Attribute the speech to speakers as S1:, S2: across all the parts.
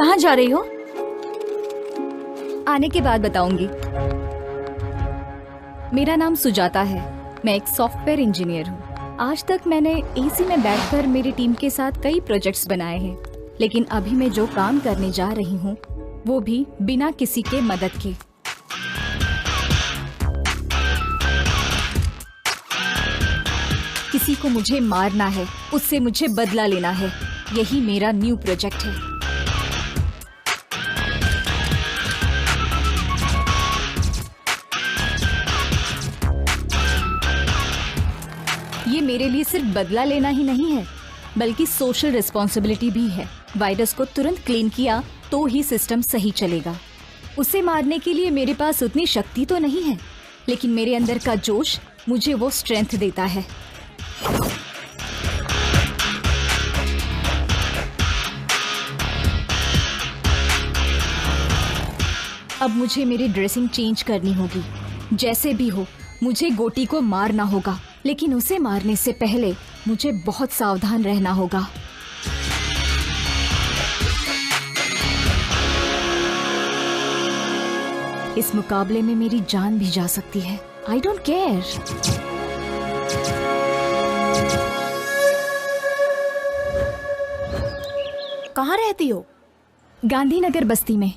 S1: कहाँ जा रही हो?
S2: आने के बाद बताऊंगी। मेरा नाम सुजाता है। मैं एक सॉफ्टवेयर इंजीनियर हूँ। आज तक मैंने एसी में बैठकर मेरी टीम के साथ कई प्रोजेक्ट्स बनाए हैं, लेकिन अभी मैं जो काम करने जा रही हूँ वो भी बिना किसी के मदद के। किसी को मुझे मारना है, उससे मुझे बदला लेना है। यही मेरा न्यू प्रोजेक्ट है। ये मेरे लिए सिर्फ बदला लेना ही नहीं है, बल्कि सोशल रिस्पॉन्सिबिलिटी भी है। वायरस को तुरंत क्लीन किया तो ही सिस्टम सही चलेगा। उसे मारने के लिए मेरे पास उतनी शक्ति तो नहीं है, लेकिन मेरे अंदर का जोश मुझे वो स्ट्रेंथ देता है। अब मुझे मेरी ड्रेसिंग चेंज करनी होगी। जैसे भी हो, मुझे गोटी को मारना होगा, लेकिन उसे मारने से पहले मुझे बहुत सावधान रहना होगा। इस मुकाबले में मेरी जान भी जा सकती है। I don't care.
S1: कहाँ रहती हो?
S2: गांधीनगर बस्ती में।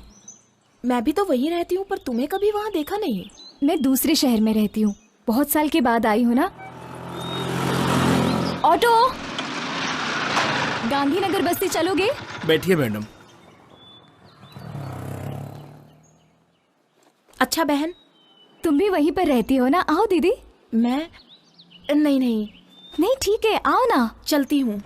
S1: मैं भी तो वहीं रहती हूँ, पर तुम्हें कभी वहाँ देखा नहीं।
S2: मैं दूसरे शहर में रहती हूँ। बहुत साल के बाद आई हूँ ना। ऑटो, गांधीनगर बस्ती चलोगे?
S3: बैठिए मैडम।
S1: अच्छा बहन,
S2: तुम भी वहीं पर रहती हो ना? आओ दीदी।
S1: मैं नहीं नहीं
S2: नहीं ठीक है, आओ ना।
S1: चलती हूँ।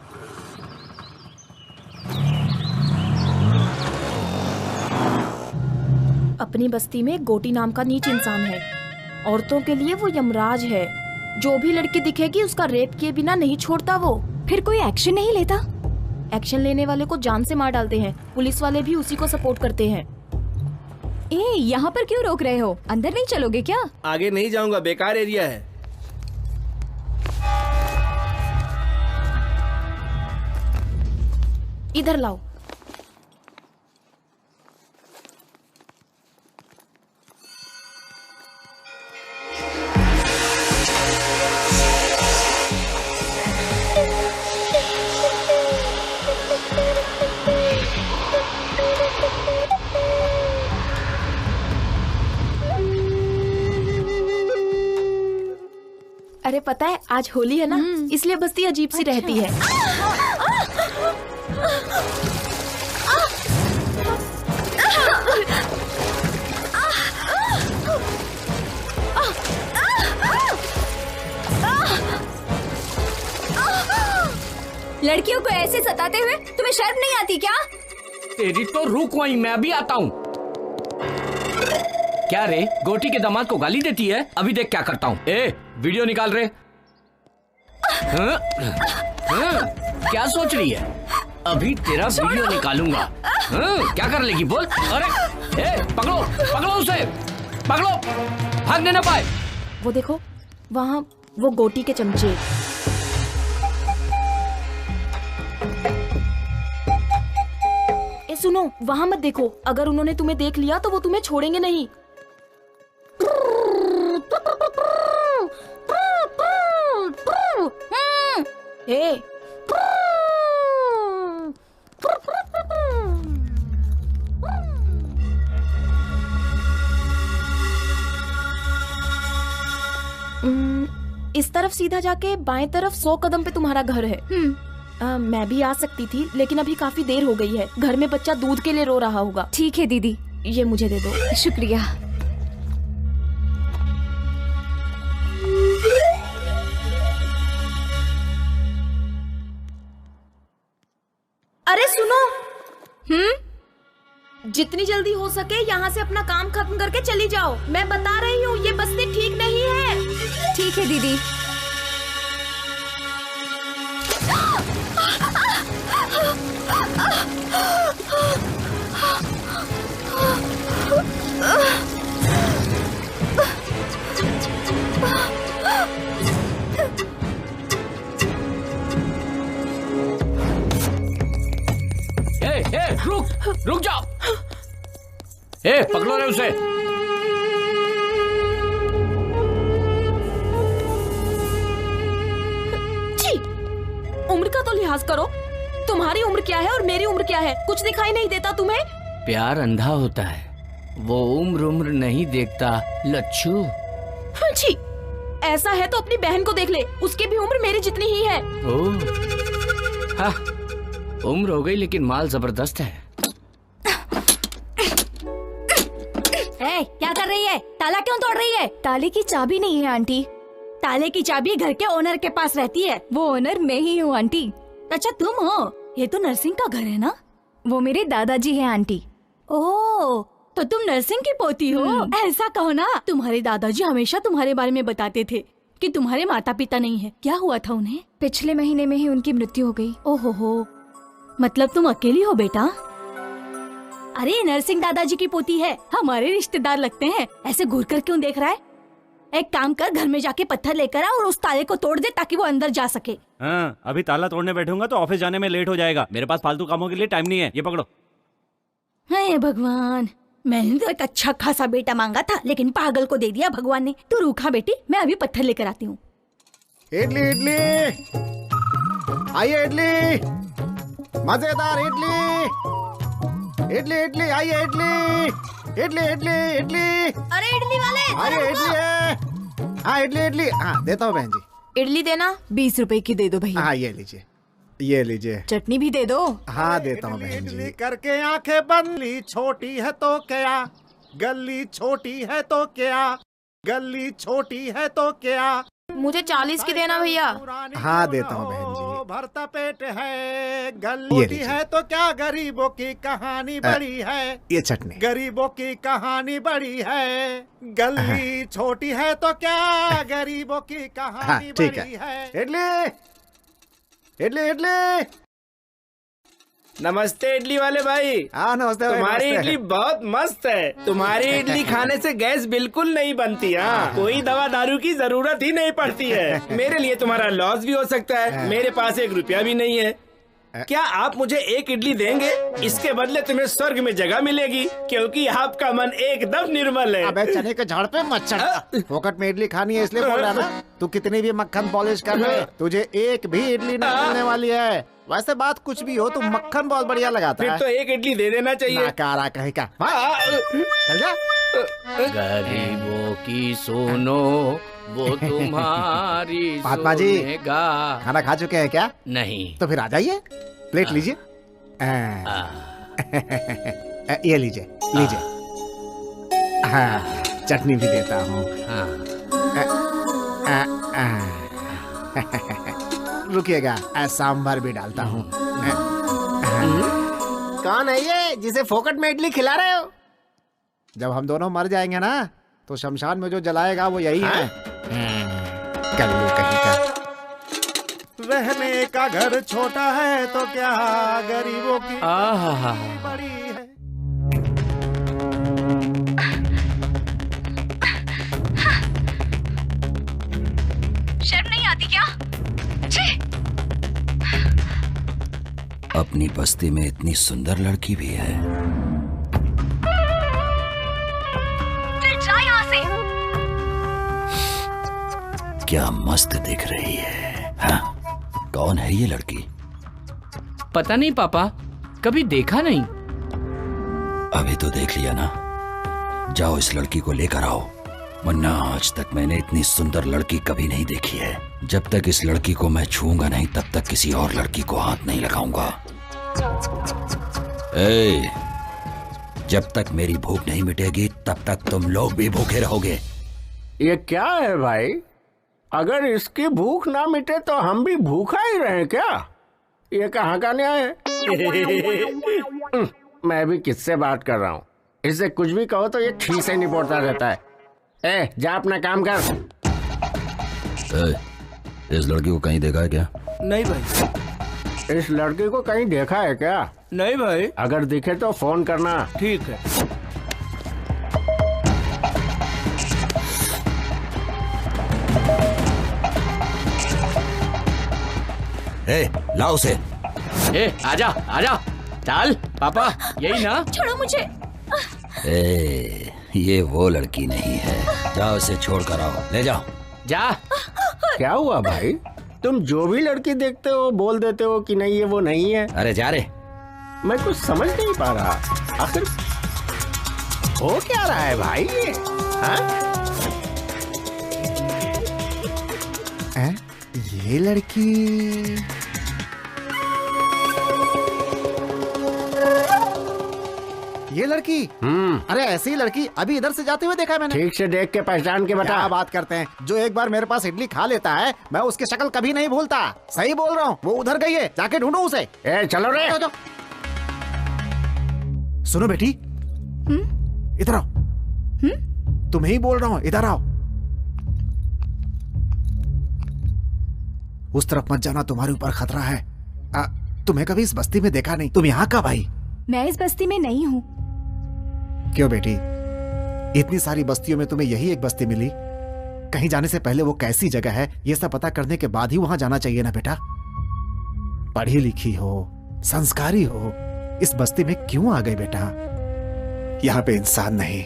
S1: अपनी बस्ती में गोटी नाम का नीच इंसान है। औरतों के लिए वो यमराज है। जो भी लड़की दिखेगी उसका रेप किए बिना नहीं छोड़ता वो।
S2: फिर कोई एक्शन नहीं लेता?
S1: एक्शन लेने वाले को जान से मार डालते हैं। पुलिस वाले भी उसी को सपोर्ट करते हैं।
S2: यहाँ पर क्यों रोक रहे हो? अंदर नहीं चलोगे क्या?
S3: आगे नहीं जाऊंगा, बेकार एरिया है।
S1: इधर लाओ। अरे पता है आज होली है ना, इसलिए बस्ती अजीब सी रहती है।
S2: लड़कियों को ऐसे सताते हुए तुम्हें शर्म नहीं आती क्या?
S4: तेरी तो रुक वहीं, मैं अभी आता हूँ। क्या रे, गोटी के दामाद को गाली देती है? अभी देख क्या करता हूँ। ए, वीडियो निकाल रे। हाँ? हाँ? क्या सोच रही है? अभी तेरा वीडियो निकालूंगा। हाँ? क्या कर लेगी बोल? अरे ए, पकड़ो पकड़ो उसे, पकड़ो, भागने ना पाए।
S1: वो देखो वहाँ वो गोटी के चमचे। ए सुनो, वहाँ मत देखो। अगर उन्होंने तुम्हें देख लिया तो वो तुम्हें छोड़ेंगे नहीं। ए, इस तरफ सीधा जाके बाएं तरफ 100 कदम पे तुम्हारा घर है। मैं भी आ सकती थी, लेकिन अभी काफी देर हो गई है। घर में बच्चा दूध के लिए रो रहा होगा।
S2: ठीक है दीदी।
S1: ये मुझे दे दो।
S2: शुक्रिया।
S1: अरे सुनो, जितनी जल्दी हो सके यहाँ से अपना काम खत्म करके चली जाओ। मैं बता रही हूँ, ये बस्ती ठीक नहीं है।
S2: ठीक है दीदी।
S4: रुक, रुक जाओ। ए, पकड़ो रे उसे।
S1: छी, उम्र का तो लिहाज करो। तुम्हारी उम्र क्या है और मेरी उम्र क्या है? कुछ दिखाई नहीं देता तुम्हें?
S4: प्यार अंधा होता है, वो उम्र नहीं देखता लच्छू।
S1: छी, ऐसा है तो अपनी बहन को देख ले, उसकी भी उम्र मेरी जितनी ही है।
S4: ओह, हाँ, उम्र हो गई लेकिन माल जबरदस्त है।
S2: क्या कर रही है? ताला क्यों तोड़ रही है? ताले की चाबी नहीं है आंटी। ताले की चाबी घर के ओनर के पास रहती है। वो ओनर मैं ही हूँ आंटी। अच्छा तुम हो? ये तो नरसिंह का घर है ना? वो मेरे दादाजी हैं आंटी। ओह, तो तुम नरसिंह की पोती हो? ऐसा कहो ना। तुम्हारे दादाजी हमेशा तुम्हारे बारे में बताते थे कि तुम्हारे माता पिता नहीं है। क्या हुआ था उन्हें? पिछले महीने में ही उनकी मृत्यु हो गई। ओहो, मतलब तुम अकेली हो बेटा? अरे नरसिंह दादाजी की पोती है, हमारे रिश्तेदार लगते हैं। ऐसे घूर कर क्यों देख रहा है? एक काम कर, घर में जाके पत्थर लेकर आ और उस ताले को तोड़ दे ताकि वो अंदर जा सके।
S5: हाँ, अभी ताला तोड़ने बैठूंगा तो ऑफिस जाने में लेट हो जाएगा। मेरे पास फालतू कामों के लिए टाइम नहीं है। ये पकड़ो।
S2: हे भगवान, मैंने तो एक अच्छा खासा बेटा मांगा था लेकिन पागल को दे दिया भगवान ने। तू रूखा बेटी, मैं अभी पत्थर लेकर आती हूँ।
S6: इडली इडली, आइए इडली, मजेदार इडली। इडली इडली, आइए इडली, इडली इडली इडली।
S2: अरे इडली वाले,
S6: आइए इडली है। हाँ इडली इडली, हाँ देता हूँ बहन जी।
S1: इडली देना।
S2: 20 रुपए की दे दो भैया।
S6: हाँ ये लीजिए, ये लीजिए।
S2: चटनी भी दे दो।
S6: हाँ देता हूँ बहन जी।
S7: करके आंखें बंद, छोटी है तो क्या, गली छोटी है तो क्या, गली छोटी है तो क्या।
S1: मुझे 40 की देना भैया।
S6: हाँ देता हूँ बहन जी।
S7: भरता पेट है, गली है तो क्या, गरीबों की कहानी बड़ी है।
S6: ये चटनी।
S7: गरीबों की कहानी बड़ी है, गली छोटी है तो क्या, गरीबों की कहानी
S6: ठीक
S7: बड़ी है।
S6: इडली इडली इडली।
S3: नमस्ते इडली वाले भाई।
S6: हाँ नमस्ते भाई,
S3: तुम्हारी
S6: नमस्ते।
S3: इडली बहुत मस्त है। तुम्हारी इडली खाने से गैस बिल्कुल नहीं बनती। हाँ, कोई दवा दारू की जरूरत ही नहीं पड़ती है। मेरे लिए तुम्हारा लॉस भी हो सकता है। मेरे पास 1 रुपया भी नहीं है। क्या आप मुझे 1 इडली देंगे? इसके बदले तुम्हें स्वर्ग में जगह मिलेगी, क्योंकि आपका मन एकदम निर्मल है।
S6: अबे चने के झाड़ पे मत चढ़। फोकट में इडली खानी है इसलिए बोल रहा ना। तू कितनी भी मक्खन पॉलिश कर ले, तुझे एक भी इडली नहीं मिलने वाली है। वैसे बात कुछ भी हो, तू मक्खन बहुत बढ़िया लगाता
S3: फिर
S6: है।
S3: तो 1 इडली दे देना चाहिए।
S6: नाकारा कहीं का। चल जा।
S4: गरीबों की सुनो, वो तुम्हारी
S6: महात्मा जी,
S4: सुनेगा।
S6: खाना खा चुके हैं क्या?
S4: नहीं।
S6: तो फिर आ जाइए, प्लेट लीजिए। ये लीजिए लीजिए। हाँ, चटनी भी देता हूँ। रुकिएगा, सांभर भी डालता हूँ। कौन है ये जिसे फोकट में इडली खिला रहे हो? जब हम दोनों मर जाएंगे ना, तो शमशान में जो जलाएगा वो यही है। कल्लू कहीं का।
S7: रहने का घर छोटा है तो क्या, गरीबों की
S4: आहा,
S7: बड़ी है।
S2: शर्म नहीं आती क्या?
S8: अपनी बस्ती में इतनी सुंदर लड़की भी है।
S2: फिर जा यहाँ से।
S8: क्या मस्त दिख रही है। हाँ? कौन है ये लड़की?
S4: पता नहीं पापा, कभी देखा नहीं।
S8: अभी तो देख लिया ना। जाओ इस लड़की को लेकर आओ, वरना आज तक मैंने इतनी सुंदर लड़की कभी नहीं देखी है। जब तक इस लड़की को मैं छूऊंगा नहीं, तब तक किसी और लड़की को हाथ नहीं लगाऊंगा। ए, जब तक मेरी भूख नहीं मिटेगी तब तक तुम लोग भी भूखे रहोगे।
S7: ये क्या है भाई? अगर इसकी भूख ना मिटे तो हम भी भूखा ही रहे क्या? ये कहाँ का न्याय है? मैं भी किससे बात कर रहा हूँ? इससे कुछ भी कहो तो ये ठीक से निपटता रहता है। ए, जा अपना काम कर।
S8: इस लड़की को कहीं देखा है क्या?
S3: नहीं भाई।
S7: इस लड़की को कहीं देखा है क्या?
S3: नहीं भाई।
S7: अगर दिखे तो फोन करना।
S3: ठीक है।
S8: ए, लाओ उसे।
S4: ए, आजा आजा, चल। पापा यही ना?
S1: छोड़ो मुझे।
S8: ए, ये वो लड़की नहीं है। जाओ इसे छोड़ कर आओ, ले जाओ।
S4: जा।
S7: क्या हुआ भाई? तुम जो भी लड़की देखते हो बोल देते हो कि नहीं ये वो नहीं है।
S8: अरे जा रे।
S7: मैं कुछ समझ नहीं पा रहा, आखिर हो क्या रहा है भाई ये? हाँ?
S6: ये लड़की अरे ऐसी लड़की अभी इधर से जाते हुए देखा है मैंने।
S7: ठीक से देख के पहचान के बता।
S6: क्या बात करते हैं, जो एक बार मेरे पास इडली खा लेता है मैं उसकी शक्ल कभी नहीं भूलता। सही बोल रहा हूँ, वो उधर गई है, जाके ढूंढो उसे।
S7: ए चलो रे।
S6: जाओ। सुनो बेटी, इधर आओ। तुम्हें ही बोल रहा हूँ, इधर आओ। उस तरफ मत जाना, तुम्हारे ऊपर खतरा है। तुम्हें कभी इस बस्ती में देखा नहीं। तुम यहाँ कब आई?
S2: मैं इस बस्ती में नहीं हूँ।
S6: क्यों बेटी, इतनी सारी बस्तियों में तुम्हें यही एक बस्ती मिली? कहीं जाने से पहले वो कैसी जगह है ये सब पता करने के बाद ही वहां जाना चाहिए ना बेटा। पढ़ी लिखी हो, संस्कारी हो, इस बस्ती में क्यों आ गई बेटा? यहाँ पे इंसान नहीं,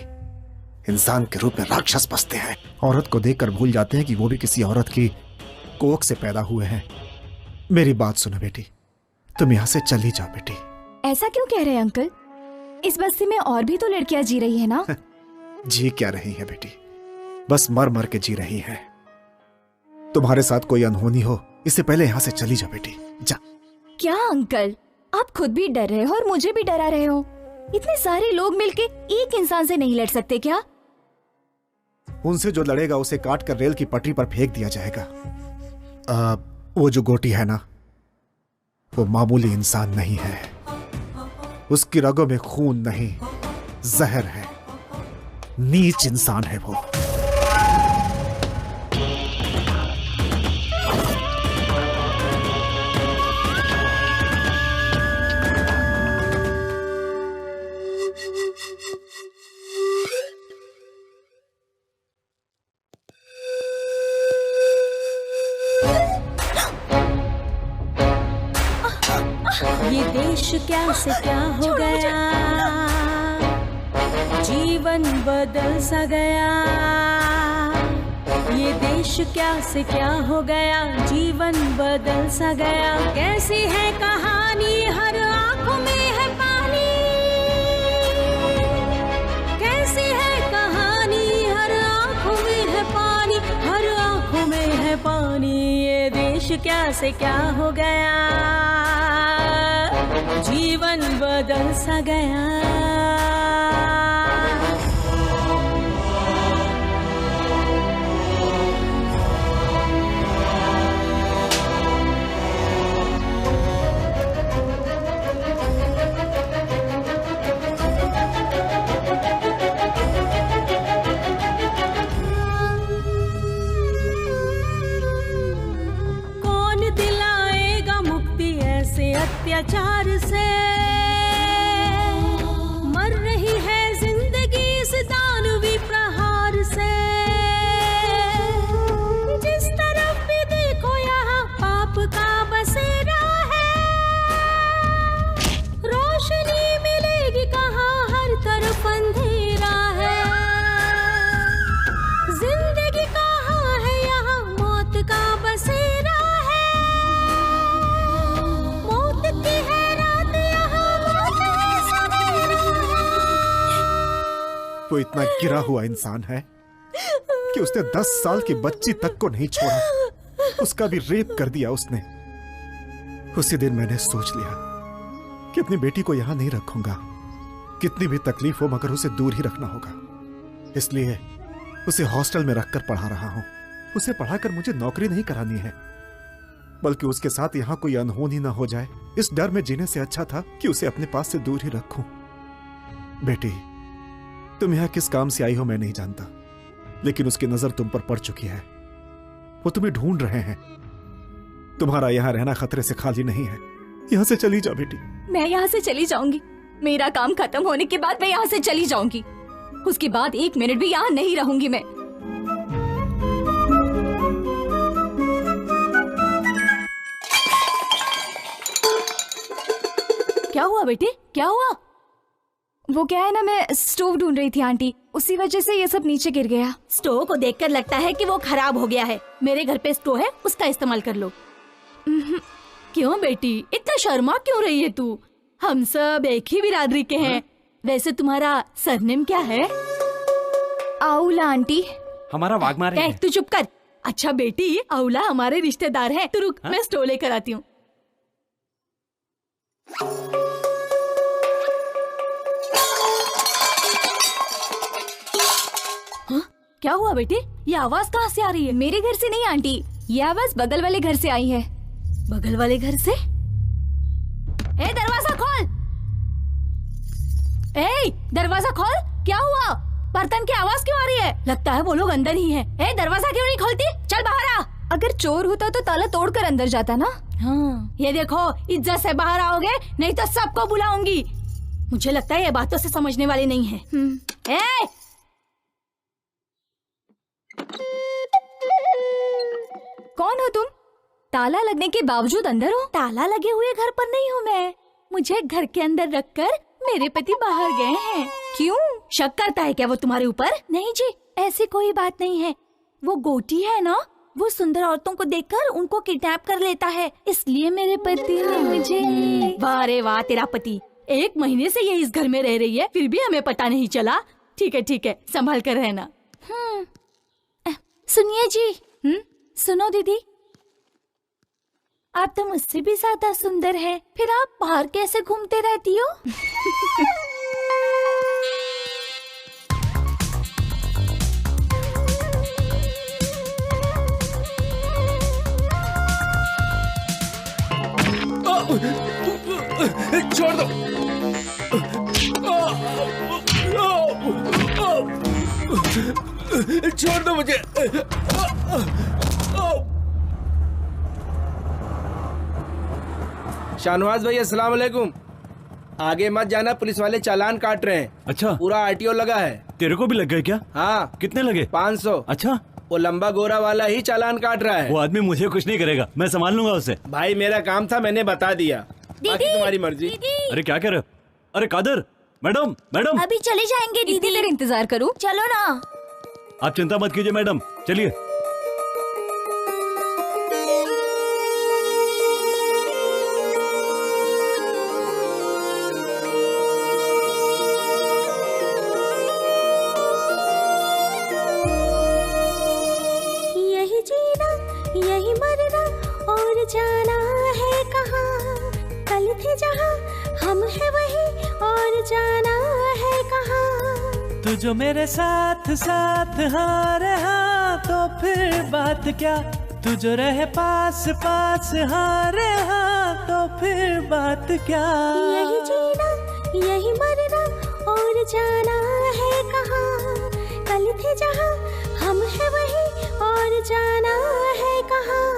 S6: इंसान के रूप में राक्षस बसते हैं। औरत को देखकर भूल जाते हैं कि वो भी किसी औरत की कोख से पैदा हुए हैं। मेरी बात सुनो बेटी, तुम यहाँ से चली जाओ बेटी।
S2: ऐसा क्यों कह रहे हैं अंकल? इस बस्ती में और भी तो लड़कियां जी रही है ना?
S6: जी क्या रही है बेटी, बस मर मर के जी रही है। तुम्हारे साथ कोई अनहोनी हो इससे पहले यहाँ से चली जाओ बेटी, जा।
S2: क्या अंकल, आप खुद भी डर रहे हो और मुझे भी डरा रहे हो। इतने सारे लोग मिलके एक इंसान से नहीं लड़ सकते क्या?
S6: उनसे जो लड़ेगा उसे काट कर रेल की पटरी पर फेंक दिया जाएगा। वो जो गोटी है ना, वो मामूली इंसान नहीं है। उसकी रगों में खून नहीं, जहर है। नीच इंसान है वो।
S9: ये देश क्या से क्या हो गया, जीवन बदल सा गया। ये देश क्या से क्या हो गया, जीवन बदल सा गया। कैसी है कहानी, हर आंखों में है पानी। कैसी है कहानी, हर आंखों में है पानी, हर आंखों में है पानी। ये देश क्या से क्या हो गया, जीवन बदल सा गया। कौन दिलाएगा मुक्ति ऐसे अत्याचार से? मर रही है जिंदगी इस दानवी प्रहार से। जिस तरफ भी देखो यहाँ पाप का बसेरा है। रोशनी मिलेगी कहाँ, हर तरफ अंधेरा है। जिंदगी कहाँ है यहाँ, मौत का बसेरा है। मौत की है रात यहाँ, मौत है सवेरा है।
S6: वो इतना गिरा हुआ इंसान है कि उसने 10 साल की बच्ची तक को नहीं छोड़ा। उसका भी रेप कर दिया उसने। उसी दिन मैंने सोच लिया कि अपनी बेटी को यहां नहीं रखूंगा। कितनी भी तकलीफ हो मगर उसे दूर ही रखना होगा। इसलिए उसे हॉस्टल में रखकर पढ़ा रहा हूं। उसे पढ़ाकर मुझे नौकरी नहीं करानी है, बल्कि उसके साथ यहां कोई अनहोनी ना हो जाए, इस डर में जीने से अच्छा था कि उसे अपने पास से दूर ही रखूं। बेटी, तुम यहां किस काम से आई हो मैं नहीं जानता, लेकिन उसकी नजर तुम पर पड़ चुकी है। वो तुम्हें ढूंढ रहे हैं। तुम्हारा यहां रहना खतरे से खाली नहीं है। यहां से चली जाओ बेटी।
S2: मैं यहाँ से चली जाऊंगी। मेरा काम खत्म होने के बाद मैं यहाँ से चली जाऊंगी। उसके बाद 1 मिनट भी यहाँ नहीं रहूंगी मैं।
S1: क्या हुआ? हुआ बेटी, क्या हुआ?
S2: वो क्या है ना, मैं स्टोव ढूंढ रही थी आंटी, उसी वजह से ये सब नीचे गिर गया।
S1: स्टोव को देखकर लगता है कि वो खराब हो गया है। मेरे घर पे स्टोव है, उसका इस्तेमाल कर लो। क्यों बेटी, इतना शर्मा क्यों रही है तू? हम सब एक ही बिरादरी के हैं। वैसे तुम्हारा सरनेम क्या है?
S2: आउला आंटी।
S5: हमारा वाघमारे है।
S1: तू चुप कर। अच्छा बेटी, आउला हमारे रिश्तेदार हैं। तू रुक, मैं स्टोव लेकर आती हूँ। क्या हुआ बेटी, ये आवाज कहाँ से आ रही है?
S2: मेरे घर से नहीं आंटी, ये आवाज बगल वाले घर से आई है।
S1: बगल वाले घर से? ए दरवाजा खोल! ए दरवाजा खोल! क्या हुआ? बर्तन की आवाज क्यों आ रही है? लगता है वो लोग अंदर ही हैं। ए दरवाजा क्यों नहीं खोलती? चल बाहर आ।
S2: अगर चोर होता तो ताला तोड़कर अंदर जाता ना।
S1: हाँ, ये देखो, इज्जत से बाहर आओगे नहीं तो सबको बुलाऊंगी। मुझे लगता है ये बातों से समझने वाले नहीं है। ए
S2: कौन हो तुम? ताला लगने के बावजूद अंदर हो?
S1: ताला लगे हुए घर पर नहीं हूँ मैं। मुझे घर के अंदर रखकर मेरे पति बाहर गए हैं।
S2: क्यों?
S1: शक करता है क्या वो तुम्हारे ऊपर? नहीं जी, ऐसी कोई बात नहीं है। वो गोटी है ना, वो सुंदर औरतों को देखकर उनको किडनैप कर लेता है, इसलिए मेरे पति ने मुझे। वाह रे वाह, तेरा पति 1 महीने से ये इस घर में रह रही है, फिर भी हमें पता नहीं चला। ठीक है, संभाल कर रहना। सुनिए जी। सुनो दीदी, आप तो मुझसे भी ज्यादा सुंदर हैं, फिर आप बाहर कैसे घूमते रहती हो?
S3: छोड़ दो। छोड़ दो मुझे। शाहनवाज भाई, अस्सलाम वालेकुम। आगे मत जाना, पुलिस वाले चालान काट रहे हैं।
S5: अच्छा,
S3: पूरा आरटीओ लगा है।
S5: तेरे को भी लग गए क्या?
S3: हाँ।
S5: कितने लगे?
S3: 500।
S5: अच्छा,
S3: वो लंबा गोरा वाला ही चालान काट रहा है।
S5: वो आदमी मुझे कुछ नहीं करेगा, मैं संभाल लूंगा उसे।
S3: भाई मेरा काम था, मैंने बता दिया, बाकी तुम्हारी मर्जी।
S5: अरे क्या कह रहे हो? अरे कादर, मैडम मैडम।
S1: अभी चले जाएंगे दीदी।
S2: इतनी देर इंतजार करूं?
S1: चलो ना।
S5: आप चिंता मत कीजिए मैडम, चलिए।
S9: यही जीना यही मरना और जाना है कहाँ। कल थे जहाँ हम है वही और जाना है कहाँ।
S10: तू जो मेरे साथ साथ हाँ रहा तो फिर बात क्या। तू जो रहे पास पास हाँ रहा तो फिर बात क्या।
S9: यही जीना यही मरना और जाना है कहाँ। कल थे जहाँ हम है वही और जाना है कहाँ।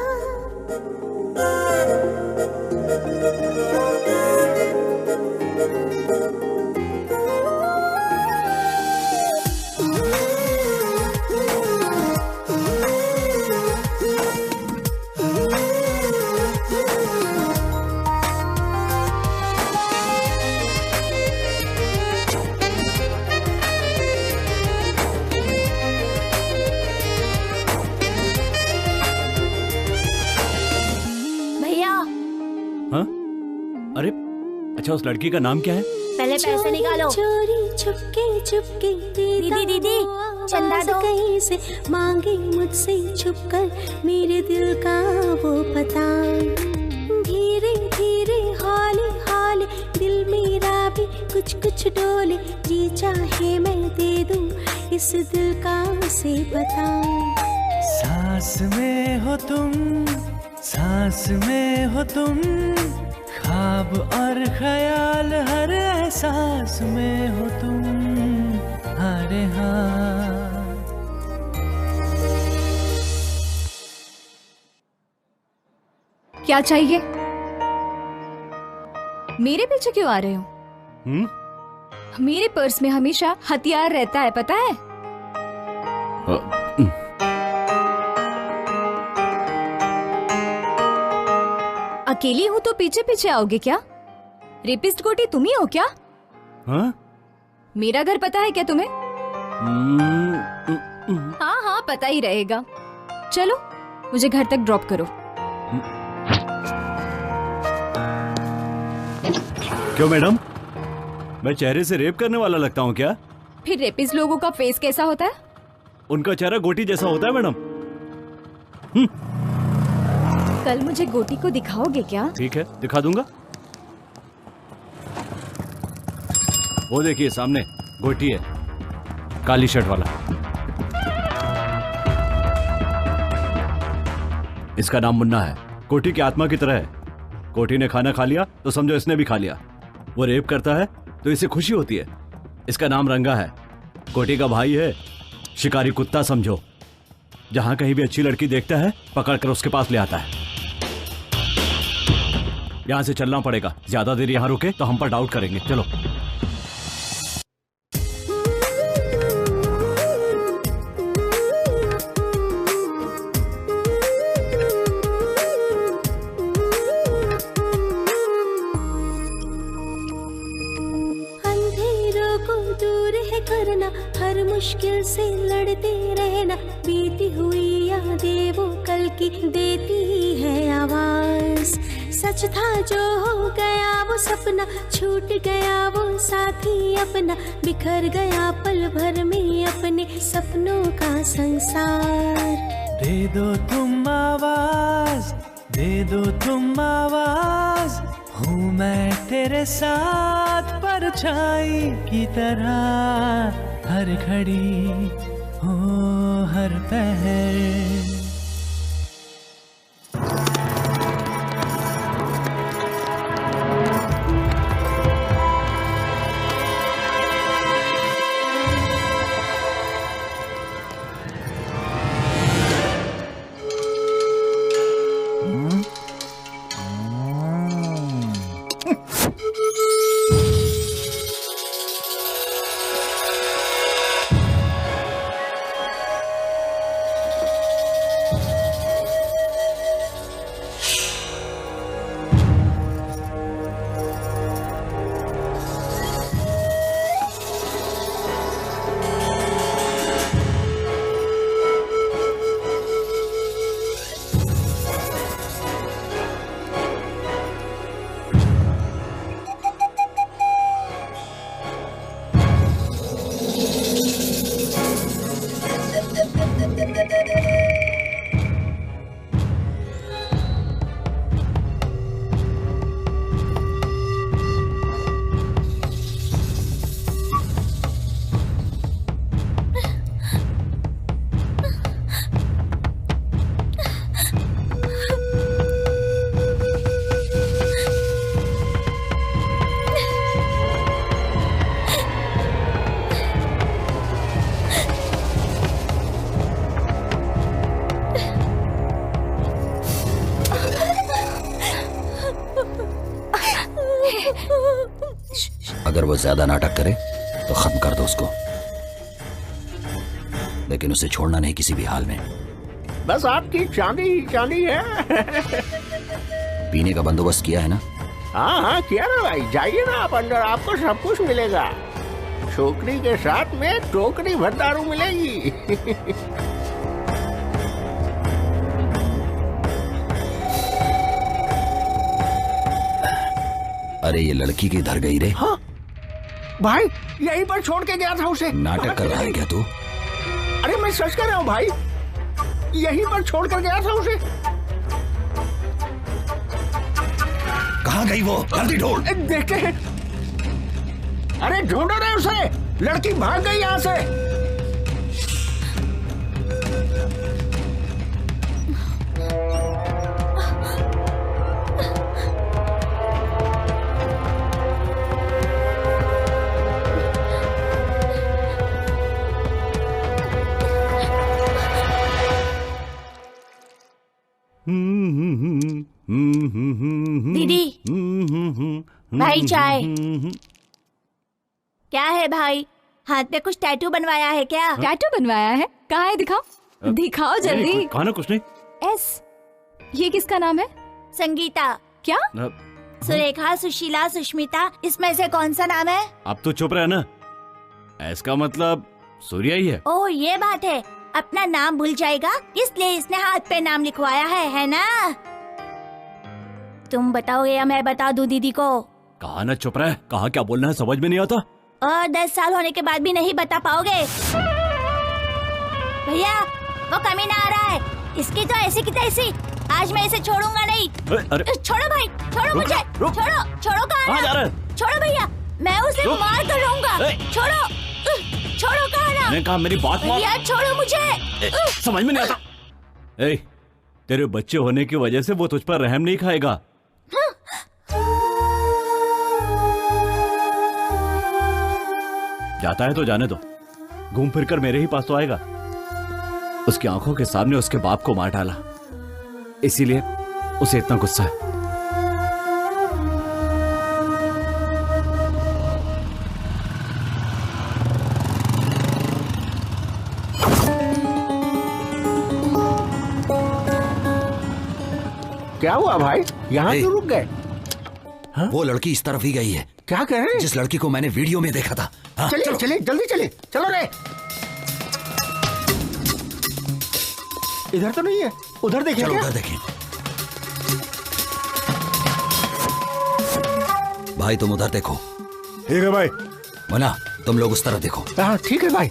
S5: अरे अच्छा, उस लड़की का नाम क्या है?
S1: पहले पैसे निकालो।
S9: चोरी चुपके चुपके
S1: दीदी चंदा दो।
S9: कहीं से मांगे मुझसे छुपकर मेरे दिल का वो पता। धीरे धीरे हौले हौले दिल मेरा भी कुछ कुछ डोले। जी चाहे मैं दे दूं इस दिल का उसे बता।
S10: सांस में हो तुम, सांस में हो तुम, ख्वाब और ख्याल हर एहसास में हो तुम। अरे हाँ,
S2: क्या चाहिए? मेरे पीछे क्यों आ रहे हो? मेरे पर्स में हमेशा हथियार रहता है, पता है? अकेली हूँ तो पीछे पीछे आओगे क्या? रेपिस्ट गोटी तुम ही हो क्या?
S5: हाँ?
S2: मेरा घर पता है क्या तुम्हें? हाँ हाँ पता ही रहेगा। चलो मुझे घर तक ड्रॉप करो।
S5: क्यों मैडम, मैं चेहरे से रेप करने वाला लगता हूँ क्या?
S2: फिर रेपिस्ट लोगों का फेस कैसा होता है?
S5: उनका चेहरा गोटी जैसा होता है मैडम।
S2: कल मुझे गोटी को दिखाओगे क्या?
S5: ठीक है, दिखा दूंगा। वो देखिए सामने गोटी है, काली शर्ट वाला। इसका नाम मुन्ना है, कोटी की आत्मा की तरह है। कोटी ने खाना खा लिया तो समझो इसने भी खा लिया। वो रेप करता है तो इसे खुशी होती है। इसका नाम रंगा है, कोटी का भाई है, शिकारी कुत्ता समझो। जहां कहीं भी अच्छी लड़की देखता है पकड़कर उसके पास ले आता है। यहां से चलना पड़ेगा, ज्यादा देर यहां रुके तो हम पर डाउट करेंगे। चलो।
S9: करना, हर मुश्किल से लड़ते रहना, बीती हुई यादें वो कल की देती है आवाज। सच था जो हो गया वो सपना, छूट गया वो साथी अपना, बिखर गया पल भर में अपने सपनों का संसार।
S10: दे दो तुम आवाज, दे दो तुम आवाज, हूँ मैं तेरे साथ परछाई की तरह, हर घड़ी हो हर पहर।
S8: अगर वो ज्यादा नाटक करे तो खत्म कर दो उसको, लेकिन उसे छोड़ना नहीं किसी भी हाल में।
S7: बस आपकी चांदी ही चांदी है।
S8: पीने का बंदोबस्त किया है ना?
S7: हाँ हाँ किया ना भाई, जाइए ना आप अंदर, आपको सब कुछ मिलेगा। छोकरी के साथ में टोकरी भर दारू मिलेगी।
S8: अरे ये लड़की किधर गई रे?
S7: हाँ? भाई यहीं पर छोड़ के गया था उसे।
S8: नाटक कर रहा है क्या तू?
S7: अरे मैं सच कह रहा हूँ भाई, यहीं पर छोड़ कर गया था उसे।
S8: कहाँ गई वो? जल्दी ढूंढ।
S7: देखते हैं। अरे ढूंढो रे उसे, लड़की भाग गई यहाँ से।
S1: दीदी, भाई चाय। क्या है भाई, हाथ पे कुछ टैटू बनवाया है क्या?
S2: टैटू बनवाया है? कहाँ है, दिखाओ दिखाओ जल्दी।
S5: कहा ना कुछ नहीं।
S2: एस, ये किसका नाम है?
S1: संगीता।
S2: क्या?
S1: सुरेखा, सुशीला, सुष्मिता, इसमें से कौन सा नाम है?
S5: अब तो चुप रहे ना। इसका मतलब सूर्या ही है।
S1: ओह ये बात है, अपना नाम भूल जाएगा इसलिए इसने हाथ पे नाम लिखवाया है ना? तुम बताओगे या मैं बता दूं दीदी को?
S5: कहा ना चुप रहे, कहा क्या बोलना है समझ में नहीं आता।
S1: और 10 साल होने के बाद भी नहीं बता पाओगे? भैया वो कमीना आ रहा है, इसकी तो ऐसी की तैसी, आज मैं इसे छोड़ूंगा नहीं।
S5: अरे
S1: छोड़ो भाई, छोड़ो मुझे,
S5: रुक।
S1: छोड़ो, छोड़ो
S5: कहाँ जा
S1: कहा
S5: रहे?
S1: छोड़ो भैया, मैं उसे
S5: रुक।
S1: मार कर रहूंगा। छोड़ो, छोड़ो कहा ना।
S5: मैंने कहा मेरी बात मान।
S1: भैया छोड़ो मुझे।
S5: समझ में नहीं आता। ए, तेरे बच्चे होने की वजह से वो तुझ पर रहम नहीं खाएगा। जाता है तो जाने दो, घूम फिर कर मेरे ही पास तो आएगा। उसकी आंखों के सामने उसके बाप को मार डाला, इसीलिए उसे इतना गुस्सा है।
S7: क्या हुआ भाई, यहाँ
S8: ए,
S7: क्यों रुक गए?
S8: वो लड़की इस तरफ ही गई है,
S7: क्या कह रहे हैं?
S8: जिस लड़की को मैंने वीडियो में देखा था। हाँ,
S7: चलिए
S8: चलो।
S7: चलिए जल्दी चलिए, चलो रे। इधर तो नहीं है, उधर देखिए।
S8: चलो
S7: क्या?
S8: उधर देखें। भाई तुम उधर देखो।
S6: ठीक है भाई।
S8: मुन्ना तुम लोग उस तरफ देखो।
S7: हाँ ठीक है भाई।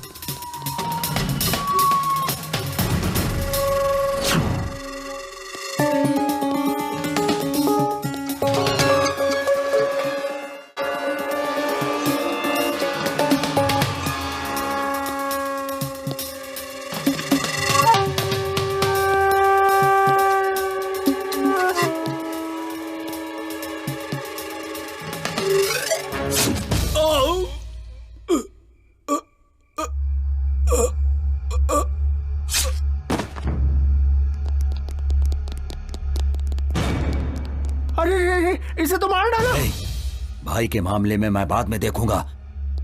S7: अरे इसे तो मार डाला।
S8: ए, भाई के मामले में मैं बाद में देखूंगा,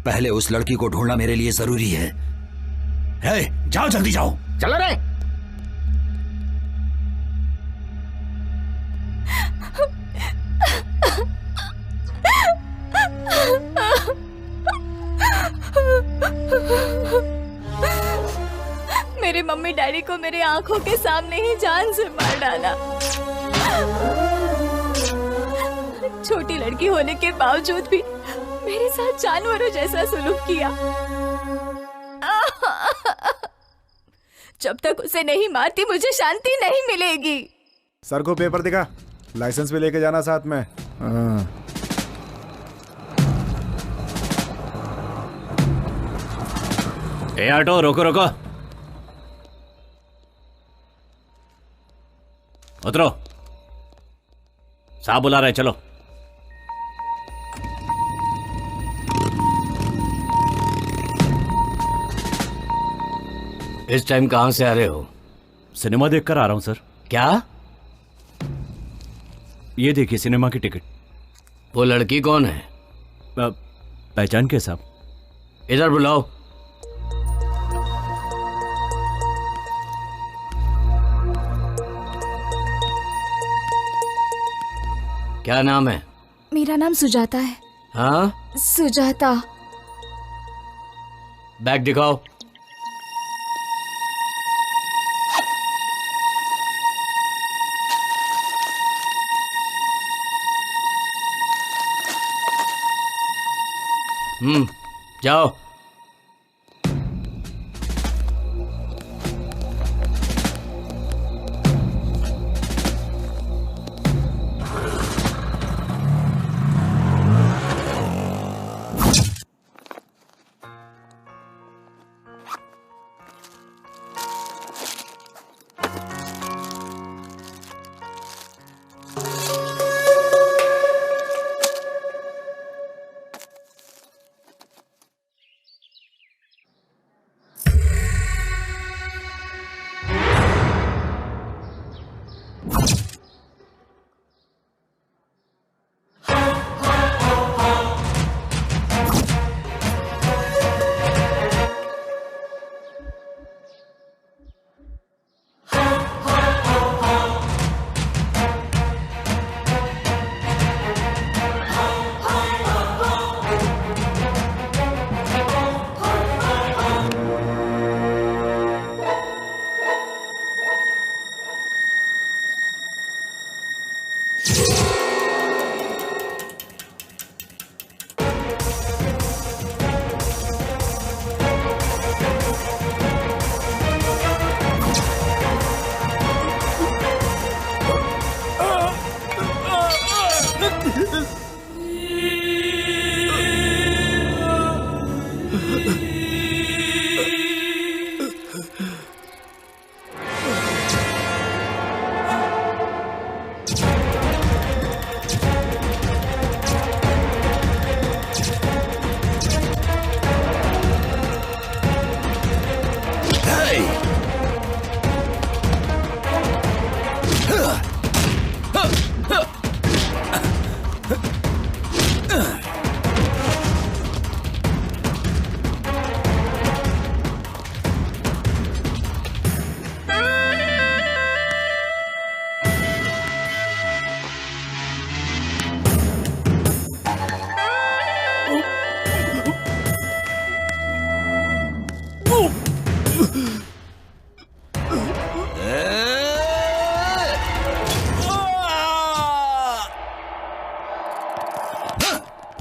S8: पहले उस लड़की को ढूंढना मेरे लिए जरूरी है। जाओ जल्दी जाओ।
S7: चलो रे।
S2: मेरे मम्मी डैडी को मेरे आंखों के सामने ही जान से मार डाला। छोटी लड़की होने के बावजूद भी मेरे साथ जानवरों जैसा सलूक किया। जब तक उसे नहीं मारती मुझे शांति नहीं मिलेगी।
S6: सर को पेपर दिखा, लाइसेंस भी लेके जाना साथ में। हाँ।
S5: ए ऑटो रोको रोको, उतरो। साहब बुला रहे, चलो।
S4: इस टाइम कहाँ से आ रहे हो?
S5: सिनेमा देखकर आ रहा हूं सर।
S4: क्या?
S5: ये देखिए सिनेमा की टिकट।
S4: वो लड़की कौन है?
S5: पहचान के साहब?
S4: इधर बुलाओ। क्या नाम है?
S2: मेरा नाम सुजाता है।
S4: हाँ?
S2: सुजाता।
S4: बैग दिखाओ। जाओ।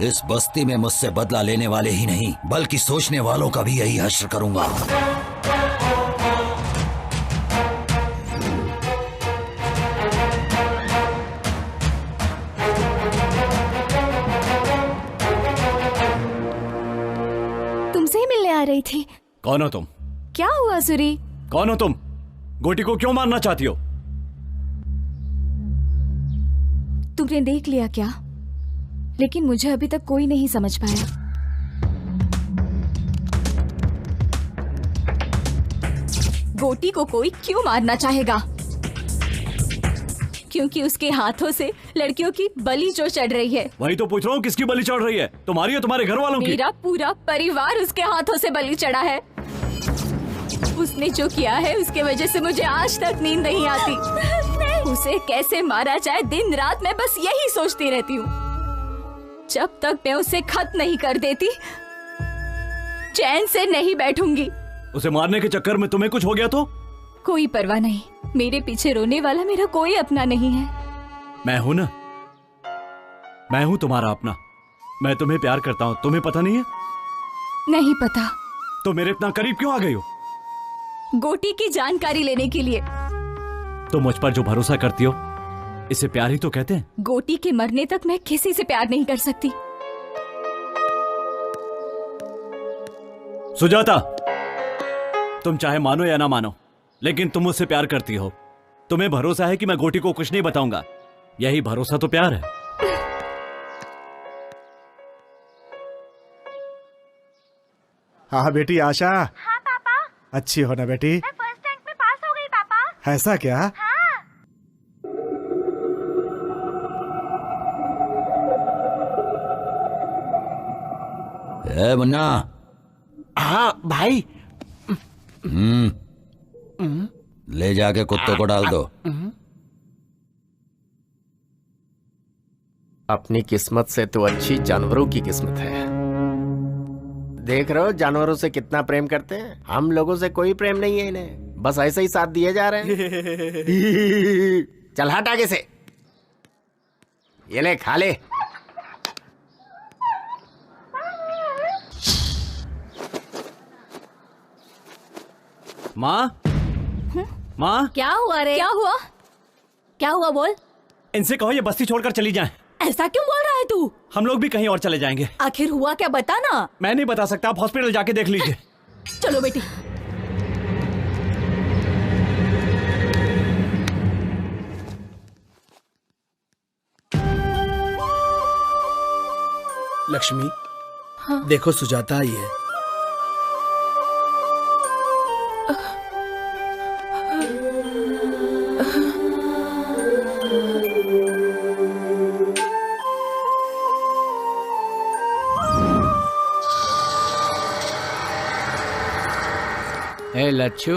S8: इस बस्ती में मुझसे बदला लेने वाले ही नहीं बल्कि सोचने वालों का भी यही हश्र करूंगा।
S2: तुमसे ही मिलने आ रही थी।
S5: कौन हो तुम?
S2: क्या हुआ सूरी?
S5: कौन हो तुम? गोटी को क्यों मारना चाहती हो?
S2: तुमने देख लिया क्या? लेकिन मुझे अभी तक कोई नहीं समझ पाया। गोटी को कोई क्यों मारना चाहेगा? क्योंकि उसके हाथों से लड़कियों की बलि जो चढ़ रही है।
S5: वही तो पूछ रहा हूँ, किसकी बलि चढ़ रही है? तुम्हारी या तुम्हारे घर वालों की?
S2: मेरा पूरा परिवार उसके हाथों से बलि चढ़ा है। उसने जो किया है उसके वजह से मुझे आज तक नींद नहीं आती। उसे कैसे मारा जाए दिन रात मैं बस यही सोचती रहती हूँ। जब तक मैं उसे खत्म नहीं कर देती चैन से नहीं बैठूंगी।
S5: उसे मारने के चक्कर में तुम्हें कुछ हो गया तो?
S2: कोई परवाह नहीं, मेरे पीछे रोने वाला मेरा कोई अपना नहीं है।
S5: मैं हूं ना, मैं हूं तुम्हारा अपना। मैं तुम्हें प्यार करता हूं, तुम्हें पता नहीं है?
S2: नहीं पता।
S5: तो मेरे इतना करीब क्यों आ गई हो?
S2: गोटी की जानकारी लेने के लिए।
S5: तुम मुझ पर जो भरोसा करती हो इसे प्यार ही तो कहते हैं।
S2: गोटी के मरने तक मैं किसी से प्यार नहीं कर सकती।
S5: सुजाता, तुम चाहे मानो या ना मानो, लेकिन तुम मुझसे प्यार करती हो। तुम्हें भरोसा है कि मैं गोटी को कुछ नहीं बताऊंगा। यही भरोसा तो प्यार है।
S6: हाँ बेटी आशा।
S11: हाँ पापा।
S6: अच्छी हो ना बेटी?
S11: मैं फर्स्ट रैंक में पास हो गई पापा।
S6: ऐसा क्या?
S11: हाँ।
S8: ए मुन्ना।
S7: हाँ भाई।
S8: ले जाके कुत्तों को डाल दो।
S7: अपनी किस्मत से तो अच्छी जानवरों की किस्मत है। देख रहे हो जानवरों से कितना प्रेम करते हैं। हम लोगों से कोई प्रेम नहीं है इन्हें, बस ऐसे ही साथ दिए जा रहे हैं। चल हट आगे से। ये ले खा ले।
S5: माँ, माँ,
S1: क्या हुआ रे?
S2: क्या हुआ?
S1: क्या हुआ बोल?
S5: इनसे कहो ये बस्ती छोड़कर चली जाएं।
S1: ऐसा क्यों बोल रहा है तू?
S5: हम लोग भी कहीं और चले जाएंगे।
S1: आखिर हुआ क्या बता ना।
S5: मैं नहीं बता सकता, आप हॉस्पिटल जाके देख लीजिए।
S1: चलो बेटी।
S3: लक्ष्मी, हाँ? देखो सुजाता आई है।
S4: ए लच्छू,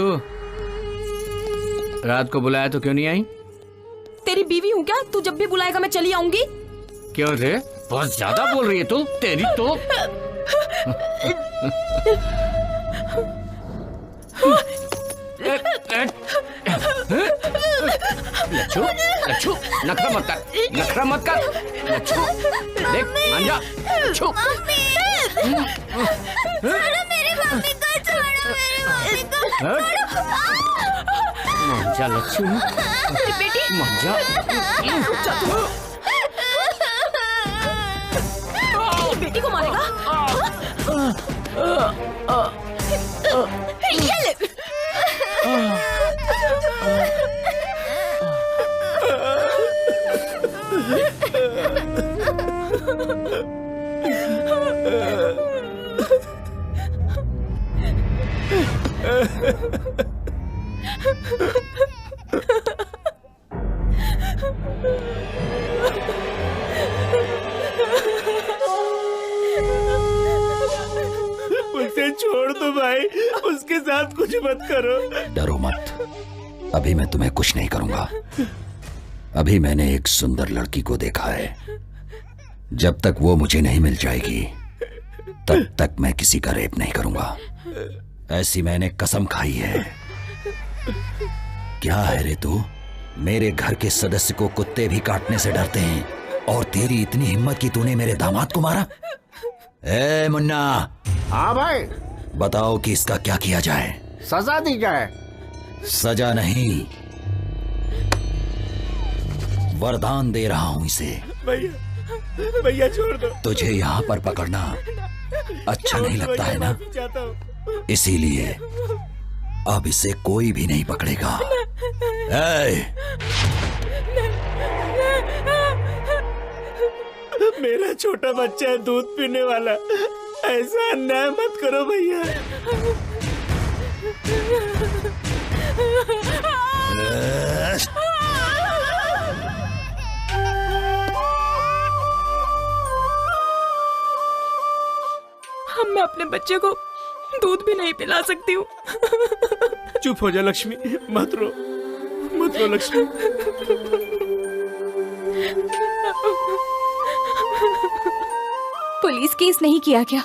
S4: रात को बुलाया तो क्यों नहीं आई?
S1: तेरी बीवी हूँ क्या? तू जब भी बुलाएगा मैं चली आऊंगी।
S4: क्यों रे, बहुत ज्यादा बोल रही है तू। तेरी तो लच्छू, लच्छू नखरा मत कर, नखरा मत कर। लच्छू देख मान जा। लच्छू
S11: मेरी मम्मी को छोड़ो, मेरी मम्मी को छोड़ो।
S4: मान जा लच्छू,
S1: बेटी
S4: मान जा।
S1: बेटी को मारेगा? ये ले।
S3: उसके साथ कुछ मत करो।
S8: डरो मत, अभी मैं तुम्हें कुछ नहीं करूंगा। अभी मैंने एक सुंदर लड़की को देखा है, जब तक वो मुझे नहीं मिल जाएगी तब तक मैं किसी का रेप नहीं करूंगा। ऐसी मैंने कसम खाई है। क्या है रे तू? मेरे घर के सदस्य को कुत्ते भी काटने से डरते हैं और तेरी इतनी हिम्मत कि तूने मेरे दामाद को मारा? ए मुन्ना।
S7: हाँ भाई।
S8: बताओ कि इसका क्या किया जाए?
S7: सजा दी जाए।
S8: सजा नहीं, वरदान दे रहा हूं इसे।
S3: भैया भैया छोड़ दो।
S8: तुझे यहाँ पर पकड़ना अच्छा नहीं लगता है ना, इसीलिए अब इसे कोई भी नहीं पकड़ेगा।
S3: मेरा छोटा बच्चा है, दूध पीने वाला, ऐसा अन्याय मत करो भैया।
S12: मैं अपने बच्चे को दूध भी नहीं पिला सकती हूँ।
S3: चुप हो जा लक्ष्मी, मत रो लक्ष्मी।
S2: पुलिस केस नहीं किया क्या?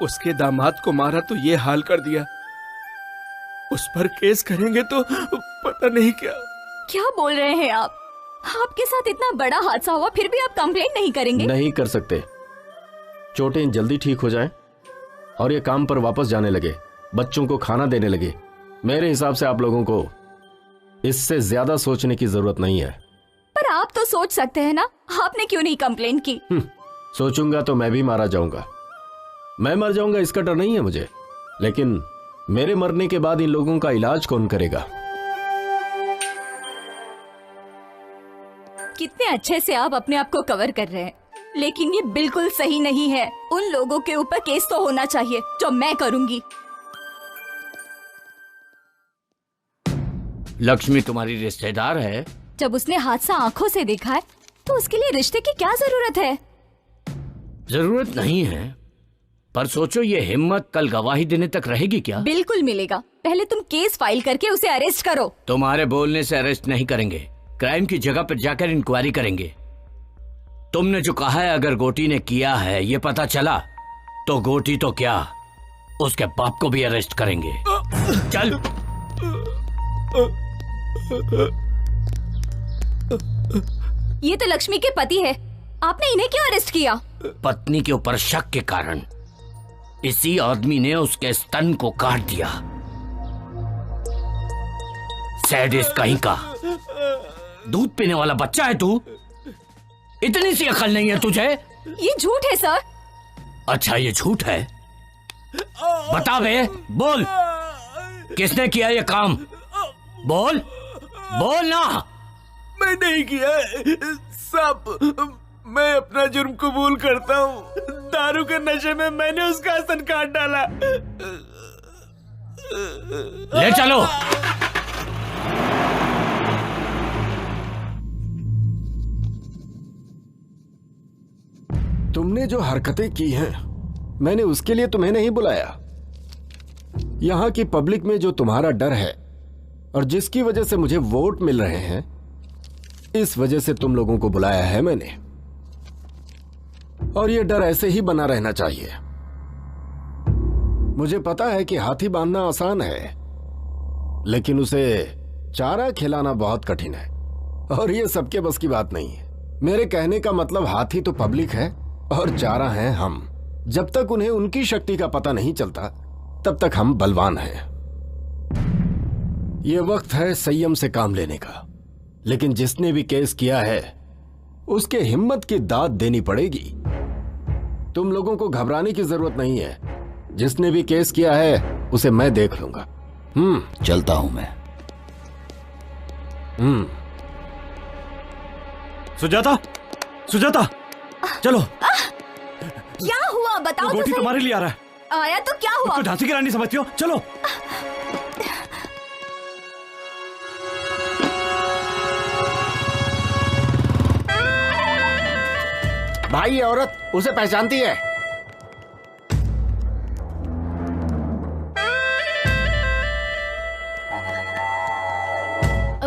S3: उसके दामाद को मारा तो ये हाल कर दिया, उस पर केस करेंगे तो पता नहीं क्या।
S2: क्या बोल रहे हैं आप? आपके साथ इतना बड़ा हादसा हुआ फिर भी आप कंप्लेंट नहीं करेंगे?
S7: नहीं कर सकते। चोटें जल्दी ठीक हो जाएं और ये काम पर वापस जाने लगे, बच्चों को खाना देने लगे। मेरे हिसाब से आप लोगों को इससे ज्यादा सोचने की जरूरत नहीं है।
S2: पर आप तो सोच सकते हैं ना, आपने क्यों नहीं कंप्लेंट की?
S7: सोचूंगा तो मैं भी मारा जाऊंगा। मैं मर जाऊंगा इसका डर नहीं है मुझे, लेकिन मेरे मरने के बाद इन लोगों का इलाज कौन करेगा?
S2: कितने अच्छे से आप अपने आप को कवर कर रहे हैं, लेकिन ये बिल्कुल सही नहीं है। उन लोगों के ऊपर केस तो होना चाहिए जो मैं करूंगी।
S4: लक्ष्मी तुम्हारी रिश्तेदार है?
S2: जब उसने हादसा आंखों से देखा है तो उसके लिए रिश्ते की क्या जरूरत है?
S4: जरूरत नहीं है, पर सोचो ये हिम्मत कल गवाही देने तक रहेगी क्या?
S2: बिल्कुल मिलेगा। पहले तुम केस फाइल करके उसे अरेस्ट करो।
S4: तुम्हारे बोलने से अरेस्ट नहीं करेंगे, क्राइम की जगह पर जाकर इंक्वायरी करेंगे। तुमने जो कहा है अगर गोटी ने किया है ये पता चला तो गोटी तो क्या, उसके बाप को भी अरेस्ट करेंगे। चल।
S2: ये तो लक्ष्मी के पति है, आपने इन्हें क्यों अरेस्ट किया?
S4: पत्नी के ऊपर शक के कारण इसी आदमी ने उसके स्तन को काट दिया। सैडिस्ट कहीं का। दूध पीने वाला बच्चा है तू? इतनी सी अकल नहीं है तुझे?
S2: ये झूठ है सर।
S4: अच्छा ये झूठ है? बता बे, बोल किसने किया ये काम? बोल बोल ना।
S3: मैं नहीं किया सब, मैं अपना जुर्म कबूल करता हूँ। दारू के नशे में मैंने उसका स्तन काट डाला।
S4: ले चलो।
S7: तुमने जो हरकतें की हैं, मैंने उसके लिए तुम्हें नहीं बुलाया। यहां की पब्लिक में जो तुम्हारा डर है और जिसकी वजह से मुझे वोट मिल रहे हैं, इस वजह से तुम लोगों को बुलाया है मैंने। और ये डर ऐसे ही बना रहना चाहिए। मुझे पता है कि हाथी बांधना आसान है, लेकिन उसे चारा खिलाना बहुत कठिन है, और ये सबके बस की बात नहीं है। मेरे कहने का मतलब हाथी तो पब्लिक है और चारा हैं हम। जब तक उन्हें उनकी शक्ति का पता नहीं चलता तब तक हम बलवान हैं। ये वक्त है संयम से काम लेने का, लेकिन जिसने भी केस किया है उसके हिम्मत की दाद देनी पड़ेगी। तुम लोगों को घबराने की जरूरत नहीं है। जिसने भी केस किया है उसे मैं देख लूंगा।
S8: चलता हूं मैं।
S5: सुजाता, सुजाता, चलो।
S2: क्या हुआ बताओ तो
S5: गोटी
S2: सही।
S5: तुम्हारे लिए आ रहा है।
S2: आया तो क्या हुआ?
S5: झांसी की रानी समझती हो? चलो।
S7: भाई ये औरत उसे पहचानती है।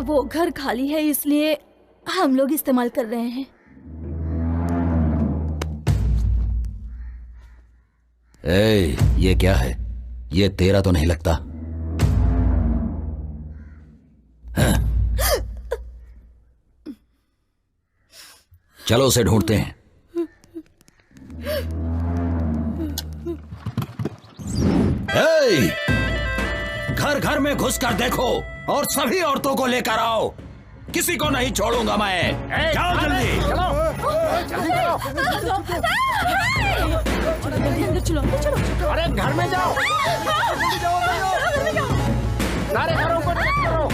S1: वो घर खाली है इसलिए हम लोग इस्तेमाल कर रहे हैं।
S8: ये क्या है? ये तेरा तो नहीं लगता। हाँ? चलो उसे ढूंढते हैं। घर घर में घुसकर देखो और सभी औरतों को लेकर आओ। किसी को नहीं छोड़ूंगा मैं। जाओ जल्दी।
S1: चलो।
S7: अरे घर में जाओ। सारे घरों को चेक करो।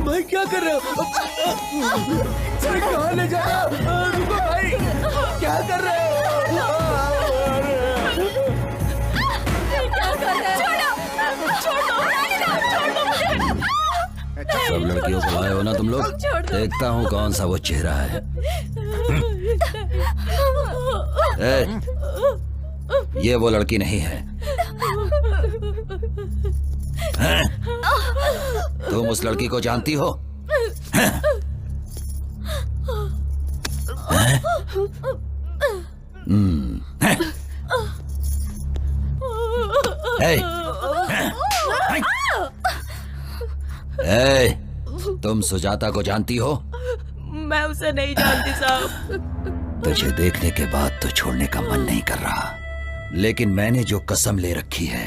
S10: भाई क्या कर रहे हो? कहाँ ले जा रहे हो? रुको भाई, क्या कर रहे हो?
S8: सब लड़कियों को लाए हो ना तुम लोग? देखता हूँ कौन सा वो चेहरा है। ये वो लड़की नहीं है। तुम उस लड़की को जानती हो? तुम सुजाता को जानती हो?
S12: मैं उसे नहीं जानती साहब।
S8: तुझे देखने के बाद तो छोड़ने का मन नहीं कर रहा, लेकिन मैंने जो कसम ले रखी है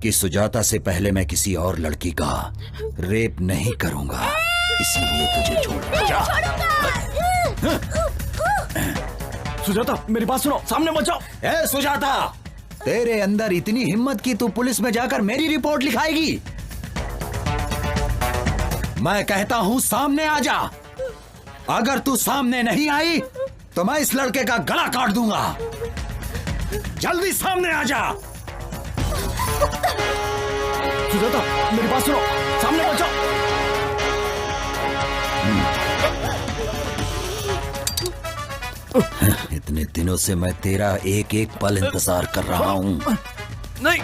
S8: कि सुजाता से पहले मैं किसी और लड़की का रेप नहीं करूंगा, इसीलिए तुझे छोड़।
S5: सुजाता मेरी बात सुनो, सामने मत जाओ।
S8: ए सुजाता, तेरे अंदर इतनी हिम्मत कि तू पुलिस में जाकर मेरी रिपोर्ट लिखाएगी? मैं कहता हूं सामने आ जा। अगर तू सामने नहीं आई तो मैं इस लड़के का गला काट दूंगा। जल्दी सामने आ जा।
S5: सुजाता मेरी बात सुनो, सामने मत जाओ।
S8: इतने दिनों से मैं तेरा एक एक पल इंतजार कर रहा हूँ।
S10: नहीं,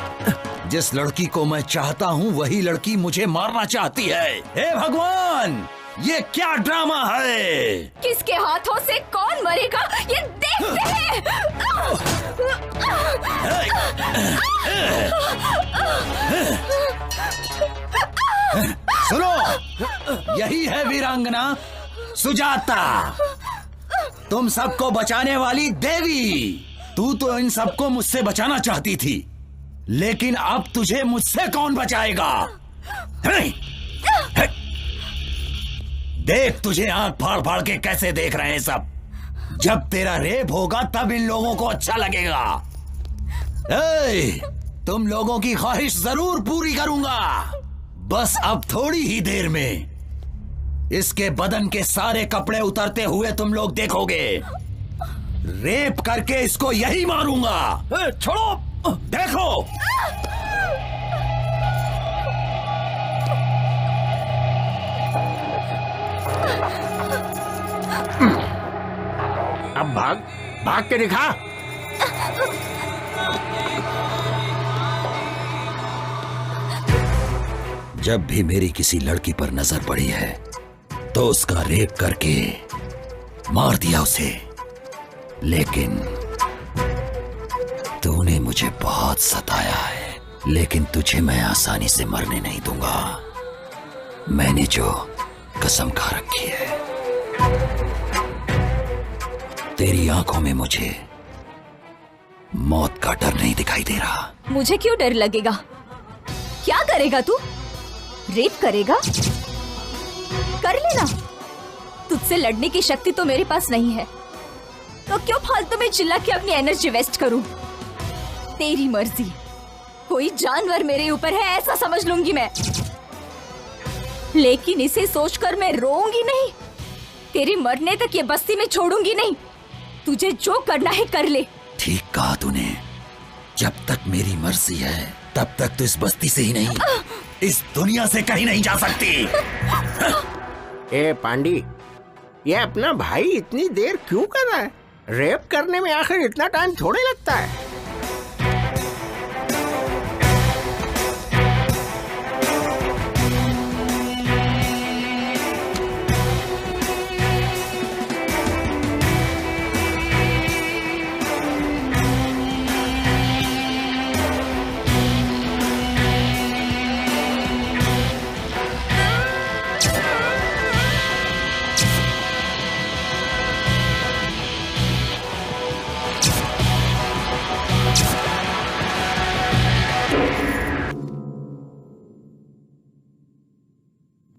S8: जिस लड़की को मैं चाहता हूँ वही लड़की मुझे मारना चाहती है। हे भगवान, ये क्या ड्रामा है?
S2: किसके हाथों से कौन मरेगा ये देखते हैं।
S8: सुनो, यही है वीरांगना सुजाता, तुम सबको बचाने वाली देवी। तू तो इन सबको मुझसे बचाना चाहती थी, लेकिन अब तुझे मुझसे कौन बचाएगा? देख तुझे आंख फाड़ फाड़ के कैसे देख रहे हैं सब। जब तेरा रेप होगा तब इन लोगों को अच्छा लगेगा। तुम लोगों की ख्वाहिश जरूर पूरी करूंगा। बस अब थोड़ी ही देर में इसके बदन के सारे कपड़े उतरते हुए तुम लोग देखोगे। रेप करके इसको यही मारूंगा।
S10: छोड़ो।
S8: देखो।
S7: अब भाग के दिखा।
S8: जब भी मेरी किसी लड़की पर नजर पड़ी है तो उसका रेप करके मार दिया उसे, लेकिन तूने मुझे बहुत सताया है। लेकिन तुझे मैं आसानी से मरने नहीं दूंगा। मैंने जो कसम खा रखी है। तेरी आंखों में मुझे मौत का डर नहीं दिखाई दे रहा।
S2: मुझे क्यों डर लगेगा? क्या करेगा तू? रेप करेगा? कर लेना। तुझसे लड़ने की शक्ति तो मेरे पास नहीं है, तो क्यों फालतू में चिल्ला के अपनी एनर्जी वेस्ट करूं? तेरी मर्जी। कोई जानवर मेरे ऊपर है ऐसा समझ लूंगी मैं, लेकिन इसे सोचकर मैं रोऊंगी नहीं। तेरे मरने तक ये बस्ती में छोड़ूंगी नहीं। तुझे जो करना है कर ले।
S8: ठीक कहा तूने। जब तक मेरी मर्जी है तब तक तो इस बस्ती से ही नहीं, इस दुनिया से कहीं नहीं जा सकती।
S7: ए पांडी, ये अपना भाई इतनी देर क्यों कर रहा है? रेप करने में आखिर इतना टाइम थोड़े लगता है।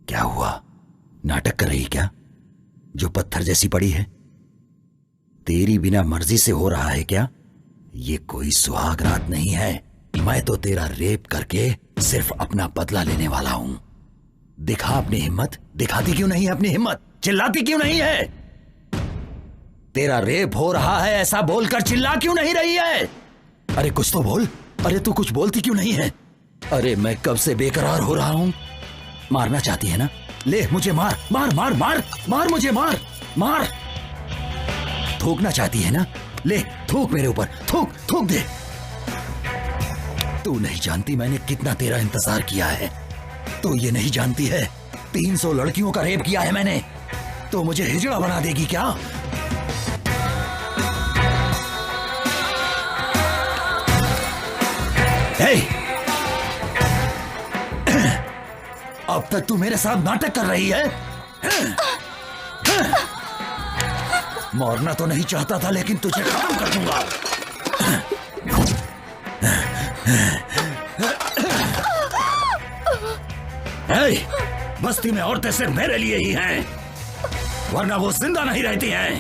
S8: क्या हुआ? नाटक कर रही क्या? जो पत्थर जैसी पड़ी है तेरी बिना मर्जी से हो रहा है क्या? ये कोई सुहाग रात नहीं है। मैं तो तेरा रेप करके सिर्फ अपना बदला लेने वाला हूं। दिखा अपनी हिम्मत। दिखाती क्यों नहीं है अपनी हिम्मत? चिल्लाती क्यों नहीं है? तेरा रेप हो रहा है ऐसा बोलकर चिल्ला क्यों नहीं रही है? अरे कुछ तो बोल। अरे तू कुछ बोलती क्यों नहीं है? अरे मैं कब से बेकरार हो रहा हूं। मारना चाहती है ना? ले मुझे मार मार मार मार मार मुझे मार मार। थूकना चाहती है ना? ले थूक मेरे ऊपर। थूक थूक दे। तू नहीं जानती मैंने कितना तेरा इंतजार किया है। तू ये नहीं जानती है 300 लड़कियों का रेप किया है मैंने। तो मुझे हिजड़ा बना देगी क्या? हे! अब तक तू मेरे साथ नाटक कर रही है। मरना तो नहीं चाहता था लेकिन तुझे खत्म कर दूंगा। बस्ती में औरतें सिर्फ मेरे लिए ही हैं, वरना वो जिंदा नहीं रहती हैं।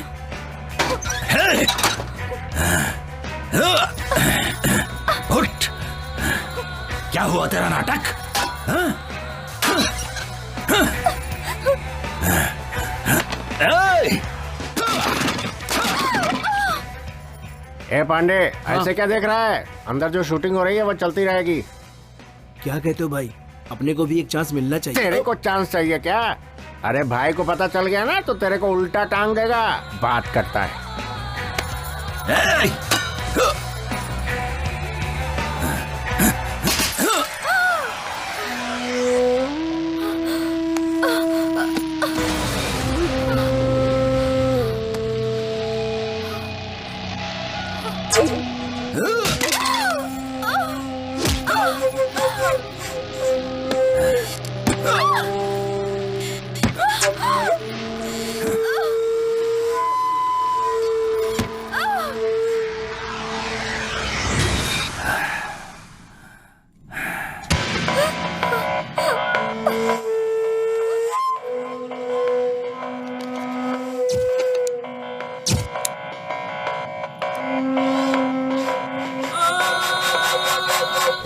S8: उठ। क्या हुआ तेरा नाटक?
S7: ए पांडे, ऐसे क्या देख रहा है? अंदर जो शूटिंग हो रही है वो चलती रहेगी।
S3: क्या कहते हो भाई? अपने को भी एक चांस मिलना चाहिए।
S7: तेरे को चांस चाहिए क्या? अरे भाई को पता चल गया ना तो तेरे को उल्टा टांग देगा। बात करता है।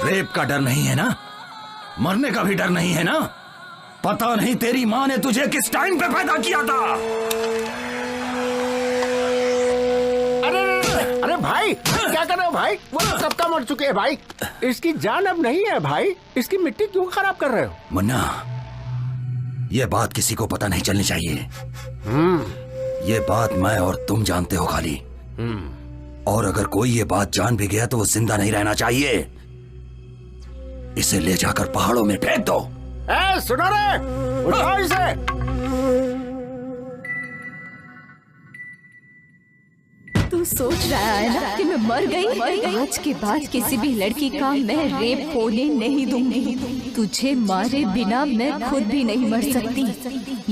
S8: रेप का डर नहीं है ना? मरने का भी डर नहीं है ना? पता नहीं तेरी माँ ने तुझे किस टाइम पे पैदा किया था।
S7: अरे भाई क्या कर रहे हो भाई? वो तो कब का मर चुके हैं भाई। इसकी जान अब नहीं है भाई। इसकी मिट्टी क्यों खराब कर रहे हो?
S8: मुन्ना, ये बात किसी को पता नहीं चलनी चाहिए। ये बात मैं और तुम जानते हो खाली। और अगर कोई ये बात जान भी गया तो वो जिंदा नहीं रहना चाहिए। इसे ले जाकर पहाड़ों में फेंक दो।
S7: सुनो रे, उठाओ इसे।
S2: तू सोच रहा है ना कि मैं मर गई? आज के बाद किसी भी लड़की का मैं रेप होने नहीं दूंगी। तुझे मारे बिना मैं खुद भी नहीं मर सकती।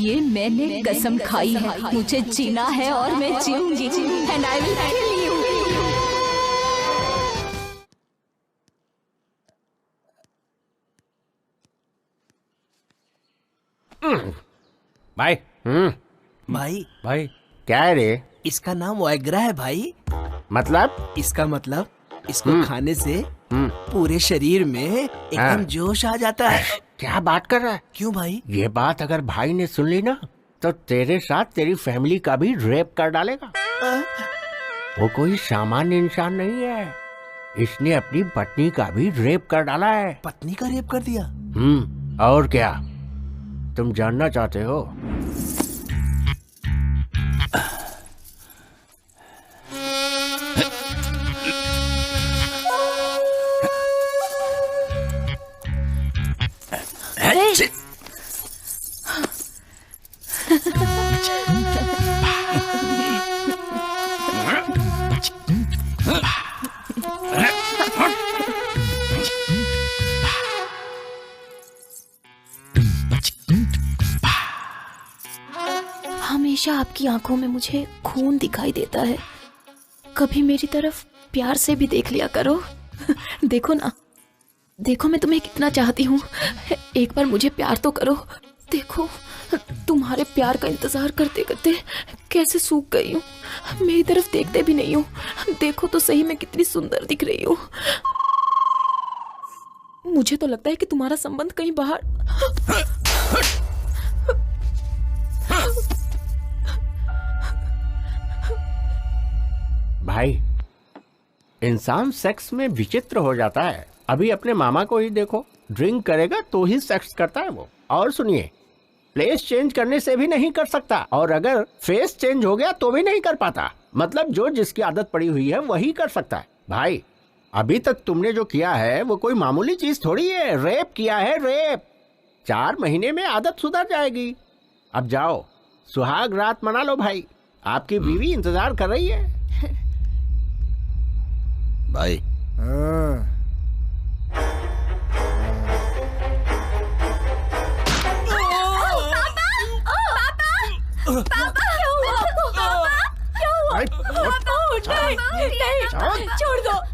S2: ये मैंने कसम खाई है। मुझे जीना है और मैं जीऊंगी। And I will kill you.
S7: भाई
S3: भाई
S7: भाई क्या है रे?
S3: इसका नाम वाइग्रा है भाई।
S7: मतलब?
S3: इसका मतलब इसको खाने से पूरे शरीर में एकदम जोश आ जाता है।
S7: क्या बात कर रहा है?
S3: क्यों भाई?
S7: ये बात अगर भाई ने सुन ली ना तो तेरे साथ तेरी फैमिली का भी रेप कर डालेगा। वो कोई सामान्य इंसान नहीं है। इसने अपनी पत्नी का भी रेप कर डाला है।
S3: पत्नी का रेप कर दिया?
S7: और क्या? तुम जानना चाहते हो?
S12: हमेशा आपकी आंखों में मुझे खून दिखाई देता है। कभी मेरी तरफ प्यार से भी देख लिया करो। देखो ना, देखो मैं तुम्हें कितना चाहती हूँ। एक बार मुझे प्यार तो करो। देखो, तुम्हारे प्यार का इंतजार करते करते कैसे सूख गई हूँ। मेरी तरफ देखते भी नहीं हूँ। देखो तो सही मैं कितनी सुंदर दिख रही हूँ। मुझे तो लगता है कि तुम्हारा संबंध कहीं बाहर।
S7: भाई, इंसान सेक्स में विचित्र हो जाता है। अभी अपने मामा को ही देखो, ड्रिंक करेगा तो ही सेक्स करता है वो। और सुनिए, प्लेस चेंज करने से भी नहीं कर सकता, और अगर फेस चेंज हो गया तो भी नहीं कर पाता। मतलब जो जिसकी आदत पड़ी हुई है वही कर सकता है। भाई, अभी तक तुमने जो किया है वो कोई मामूली चीज थोड़ी है। रेप किया है, रेप। 4 महीने में आदत सुधर जाएगी। अब जाओ, सुहाग रात मना लो भाई। आपकी बीवी इंतजार कर रही है।
S8: भाई,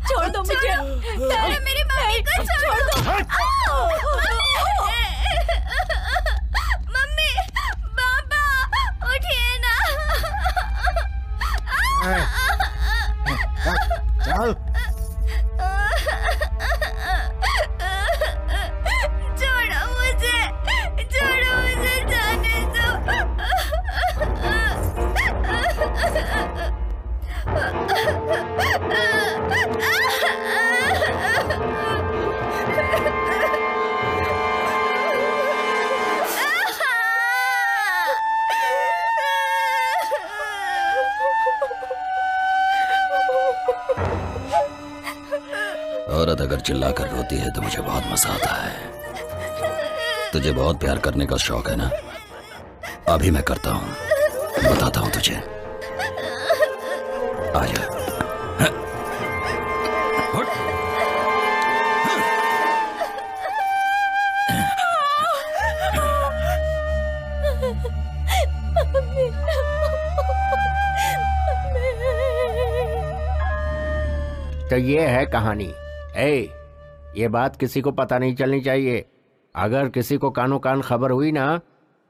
S1: छोड़ दो मुझे।
S11: मेरी मम्मी को छोड़ दो। मम्मी, पापा, उठिए ना।
S6: चल।
S11: छोड़ो मुझे जाने दो।
S8: औरत अगर चिल्लाकर रोती है तो मुझे बहुत मजा आता है। तुझे बहुत प्यार करने का शौक है ना? अभी मैं करता हूँ, बताता हूँ तुझे। आजा।
S7: तो ये है कहानी। ये बात किसी को पता नहीं चलनी चाहिए। अगर किसी को कानो कान खबर हुई ना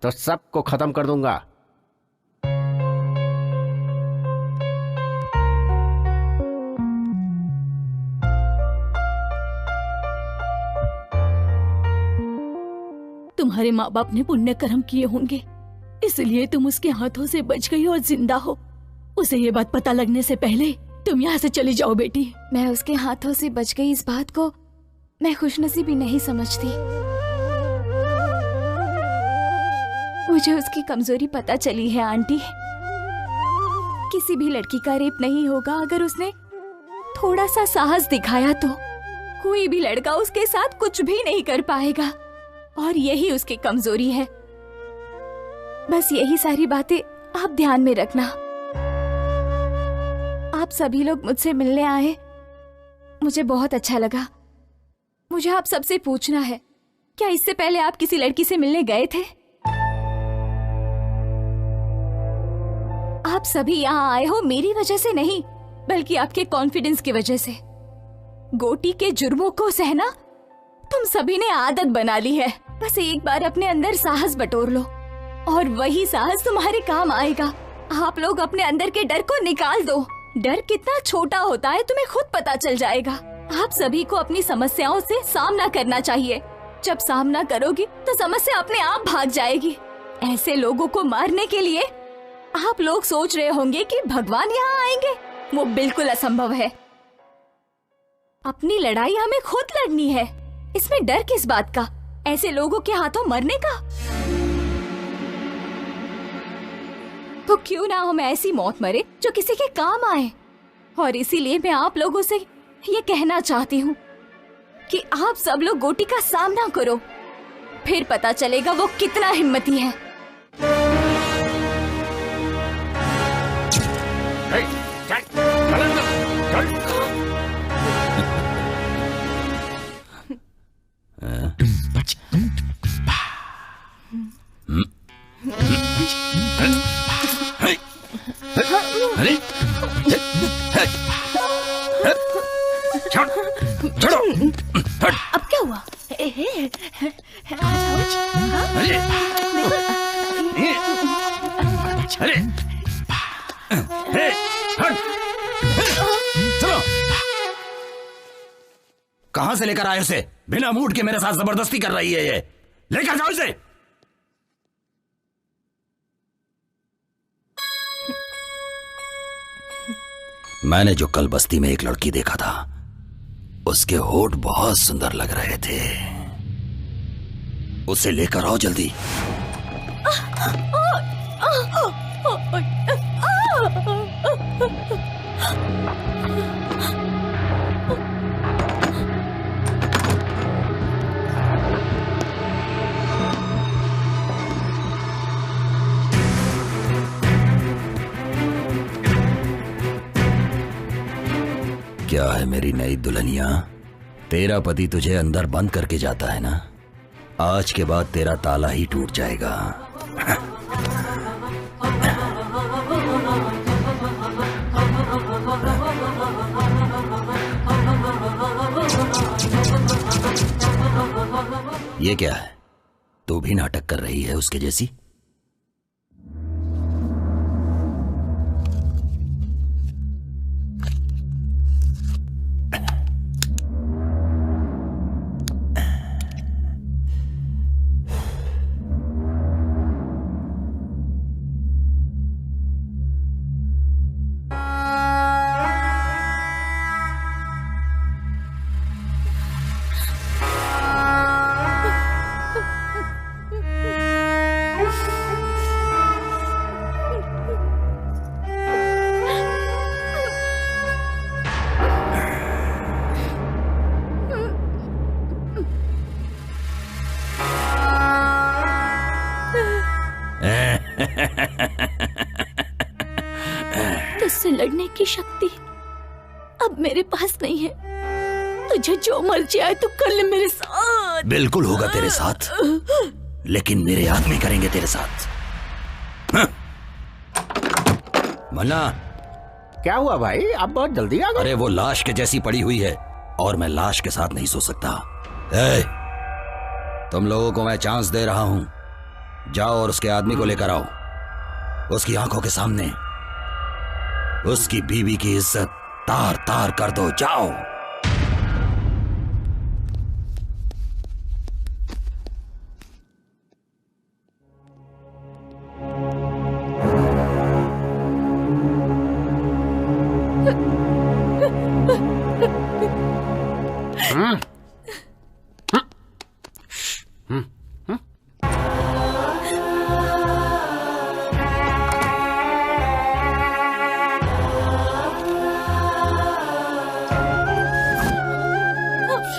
S7: तो सबको खत्म कर दूंगा।
S1: तुम्हारे माँ बाप ने पुण्य कर्म किए होंगे, इसलिए तुम उसके हाथों से बच गई और जिंदा हो। उसे ये बात पता लगने से पहले तुम यहाँ से चली जाओ बेटी।
S2: मैं उसके हाथों से बच गई, इस बात को मैं खुशनसीबी नहीं समझती। मुझे उसकी कमजोरी पता चली है आंटी। किसी भी लड़की का रेप नहीं होगा अगर उसने थोड़ा सा साहस दिखाया तो। कोई भी लड़का उसके साथ कुछ भी नहीं कर पाएगा और यही उसकी कमजोरी है। बस यही सारी बातें आप ध्यान में रखना। आप सभी लोग मुझसे मिलने आए, मुझे बहुत अच्छा लगा। मुझे आप सबसे पूछना है, क्या इससे पहले आप किसी लड़की से मिलने गए थे? आप सभी यहाँ आए हो मेरी वजह से नहीं, बल्कि आपके कॉन्फिडेंस की वजह से। गोटी के जुर्मों को सहना तुम सभी ने आदत बना ली है। बस एक बार अपने अंदर साहस बटोर लो और वही साहस तुम्हारे काम आएगा। आप लोग अपने अंदर के डर को निकाल दो। डर कितना छोटा होता है तुम्हें खुद पता चल जाएगा। आप सभी को अपनी समस्याओं से सामना करना चाहिए। जब सामना करोगी तो समस्या अपने आप भाग जाएगी। ऐसे लोगों को मारने के लिए आप लोग सोच रहे होंगे कि भगवान यहाँ आएंगे, वो बिल्कुल असंभव है। अपनी लड़ाई हमें खुद लड़नी है, इसमें डर किस बात का? ऐसे लोगों के हाथों मरने का? तो क्यों ना हम ऐसी मौत मरे जो किसी के काम आए। और इसीलिए मैं आप लोगों से ये कहना चाहती हूँ कि आप सब लोग गोटी का सामना करो, फिर पता चलेगा वो कितना हिम्मती है।
S8: छोड़ो। हट।
S1: अब क्या हुआ? आ जाओ। हाँ?
S8: अरे हट। चलो। कहां से लेकर आए उसे? बिना मूड के मेरे साथ जबरदस्ती कर रही है ये। लेकर जाओ इसे। मैंने जो कल बस्ती में एक लड़की देखा था, उसके होठ बहुत सुंदर लग रहे थे। उसे लेकर आओ जल्दी। क्या है मेरी नई दुल्हनिया? तेरा पति तुझे अंदर बंद करके जाता है ना? आज के बाद तेरा ताला ही टूट जाएगा। ये क्या है? तू भी नाटक कर रही है उसके जैसी?
S1: तुझसे लड़ने की शक्ति अब मेरे पास नहीं है। तुझे जो मर्जी आए तो कर ले मेरे साथ।
S8: बिल्कुल होगा तेरे साथ, लेकिन मेरे आदमी करेंगे तेरे साथ। मन्ना,
S7: क्या हुआ भाई? आप बहुत जल्दी आ गए।
S8: अरे वो लाश के जैसी पड़ी हुई है और मैं लाश के साथ नहीं सो सकता। ए, तुम लोगों को मैं चांस दे रहा हूं। जाओ और उसके आदमी को लेकर आओ। उसकी आंखों के सामने उसकी बीवी की इज्जत तार तार कर दो। जाओ।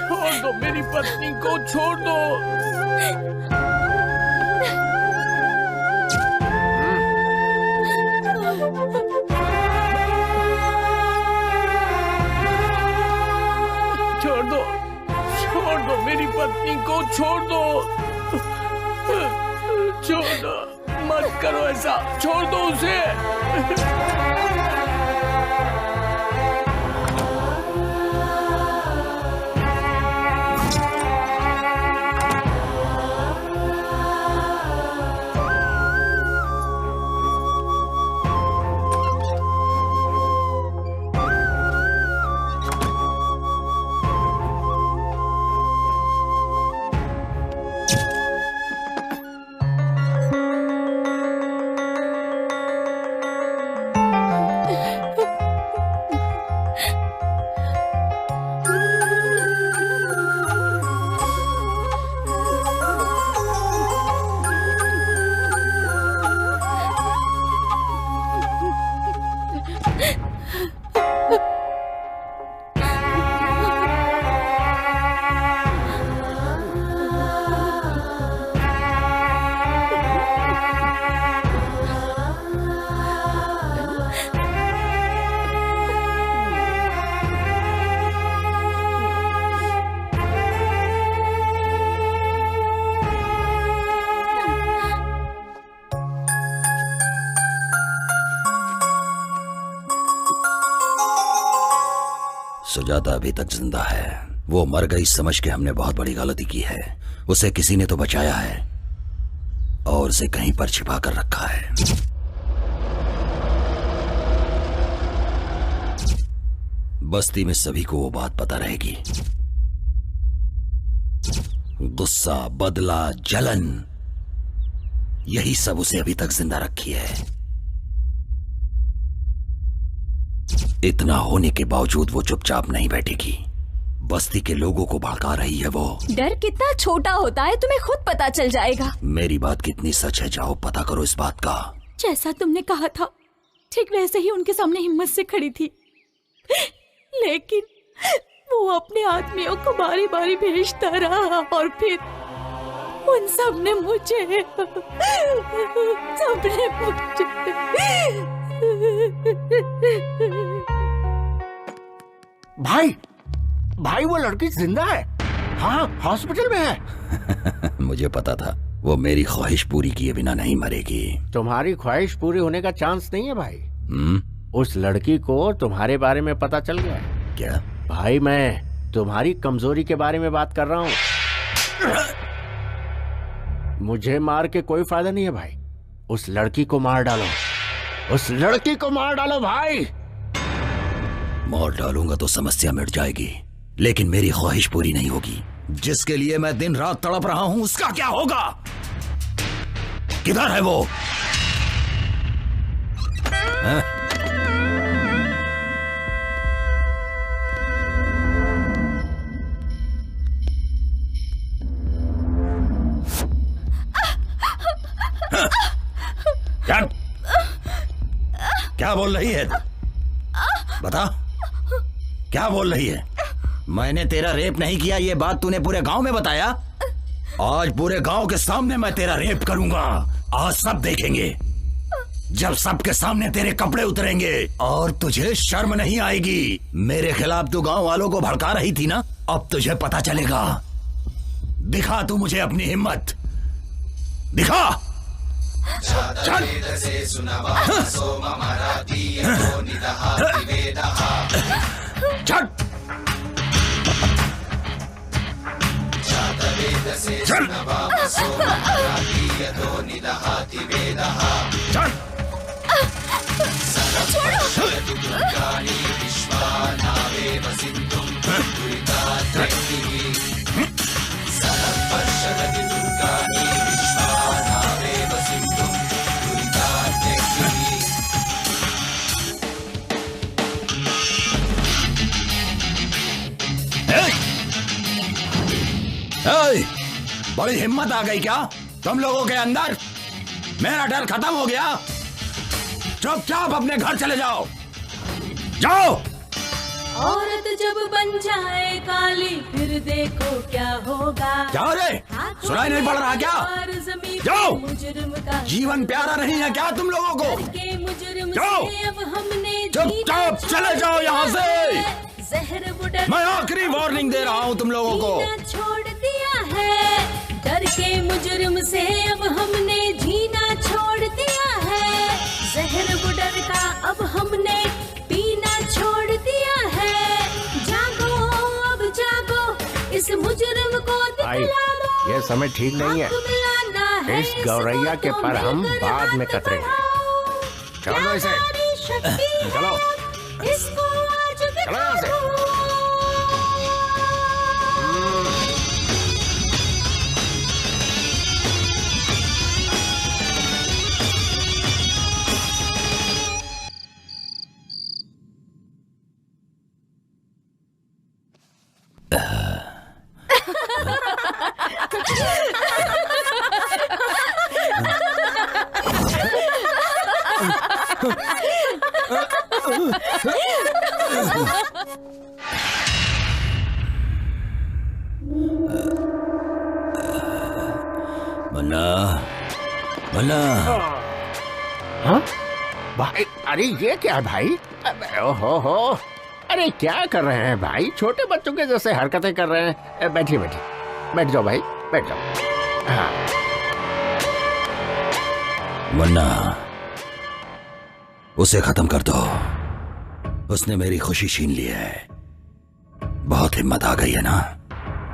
S4: छोड़ दो मेरी पत्नी को, छोड़ दो। छोड़ दो मेरी पत्नी को, छोड़ दो। छोड़ दो, मत करो ऐसा, छोड़ दो उसे।
S8: सुजाता अभी तक जिंदा है। वो मर गई समझ के हमने बहुत बड़ी गलती की है। उसे किसी ने तो बचाया है और उसे कहीं पर छिपा कर रखा है। बस्ती में सभी को वो बात पता रहेगी। गुस्सा, बदला, जलन, यही सब उसे अभी तक जिंदा रखी है। इतना होने के बावजूद वो चुपचाप नहीं बैठेगी। बस्ती के लोगों को भड़का रही है वो।
S1: डर कितना छोटा होता है तुम्हें खुद पता चल जाएगा।
S8: मेरी बात कितनी सच है, जाओ पता करो इस बात का।
S1: जैसा तुमने कहा था ठीक वैसे ही उनके सामने हिम्मत से खड़ी थी, लेकिन वो अपने आदमियों को बारी बारी भेजता रहा और फिर उन सब ने मुझे
S7: भाई वो लड़की जिंदा है। हाँ, हॉस्पिटल में है।
S8: मुझे पता था वो मेरी ख्वाहिश पूरी किए बिना नहीं मरेगी।
S7: तुम्हारी ख्वाहिश पूरी होने का चांस नहीं है भाई। उस लड़की को तुम्हारे बारे में पता चल गया है।
S8: क्या?
S7: भाई मैं तुम्हारी कमजोरी के बारे में बात कर रहा हूँ। मुझे मार के कोई फायदा नहीं है भाई। उस लड़की को मार डालो, उस लड़की को मार डालो भाई।
S8: मार डालूंगा तो समस्या मिट जाएगी, लेकिन मेरी ख्वाहिश पूरी नहीं होगी। जिसके लिए मैं दिन रात तड़प रहा हूं उसका क्या होगा? किधर है वो? क्या बोल रही है? बता, क्या बोल रही है? मैंने तेरा रेप नहीं किया, ये बात तूने पूरे गांव में बताया। आज पूरे गांव के सामने मैं तेरा रेप करूंगा। आज सब देखेंगे। जब सबके सामने तेरे कपड़े उतरेंगे और तुझे शर्म नहीं आएगी। मेरे खिलाफ तू गांव वालों को भड़का रही थी ना, अब तुझे पता चलेगा। दिखा तू मुझे अपनी हिम्मत, दिखा। चल। चल। चल। चल। बड़ी हिम्मत आ गई क्या तुम लोगों के अंदर? मेरा डर खत्म हो गया। चुपचाप अपने घर चले जाओ, जाओ।
S9: औरत जब बन जाए काली फिर देखो क्या होगा।
S8: जाओ रे, सुनाई नहीं पड़ रहा क्या? जाओ। जीवन प्यारा नहीं है क्या तुम लोगों को? जाओ, चुपचाप चले जाओ यहाँ से। मैं आखिरी वार्निंग दे रहा हूँ तुम लोगों को।
S9: छोड़ दिया है डर के मुजरिम से, अब हमने जीना छोड़ दिया है। जहर बुडर का अब हमने पीना छोड़ दिया है। जागो अब जागो, इस मुजरिम को दिखला दो।
S7: ये समय ठीक नहीं है। इस गौरैया के पर हम बाद में कतरेंगे। चलो इसे, चलो
S9: इसको आज
S7: चलो यहाँ से।
S8: मन्ना, मन्ना।
S7: हाँ भाई, अरे ये क्या है भाई? ओहो, अरे क्या कर रहे हैं भाई? छोटे बच्चों के जैसे हरकतें कर रहे हैं। बैठिए बैठिए, बैठ जाओ भाई, बैठ जाओ। हाँ।
S8: मन्ना, उसे खत्म कर दो। उसने मेरी खुशी छीन ली है। बहुत हिम्मत आ गई है ना?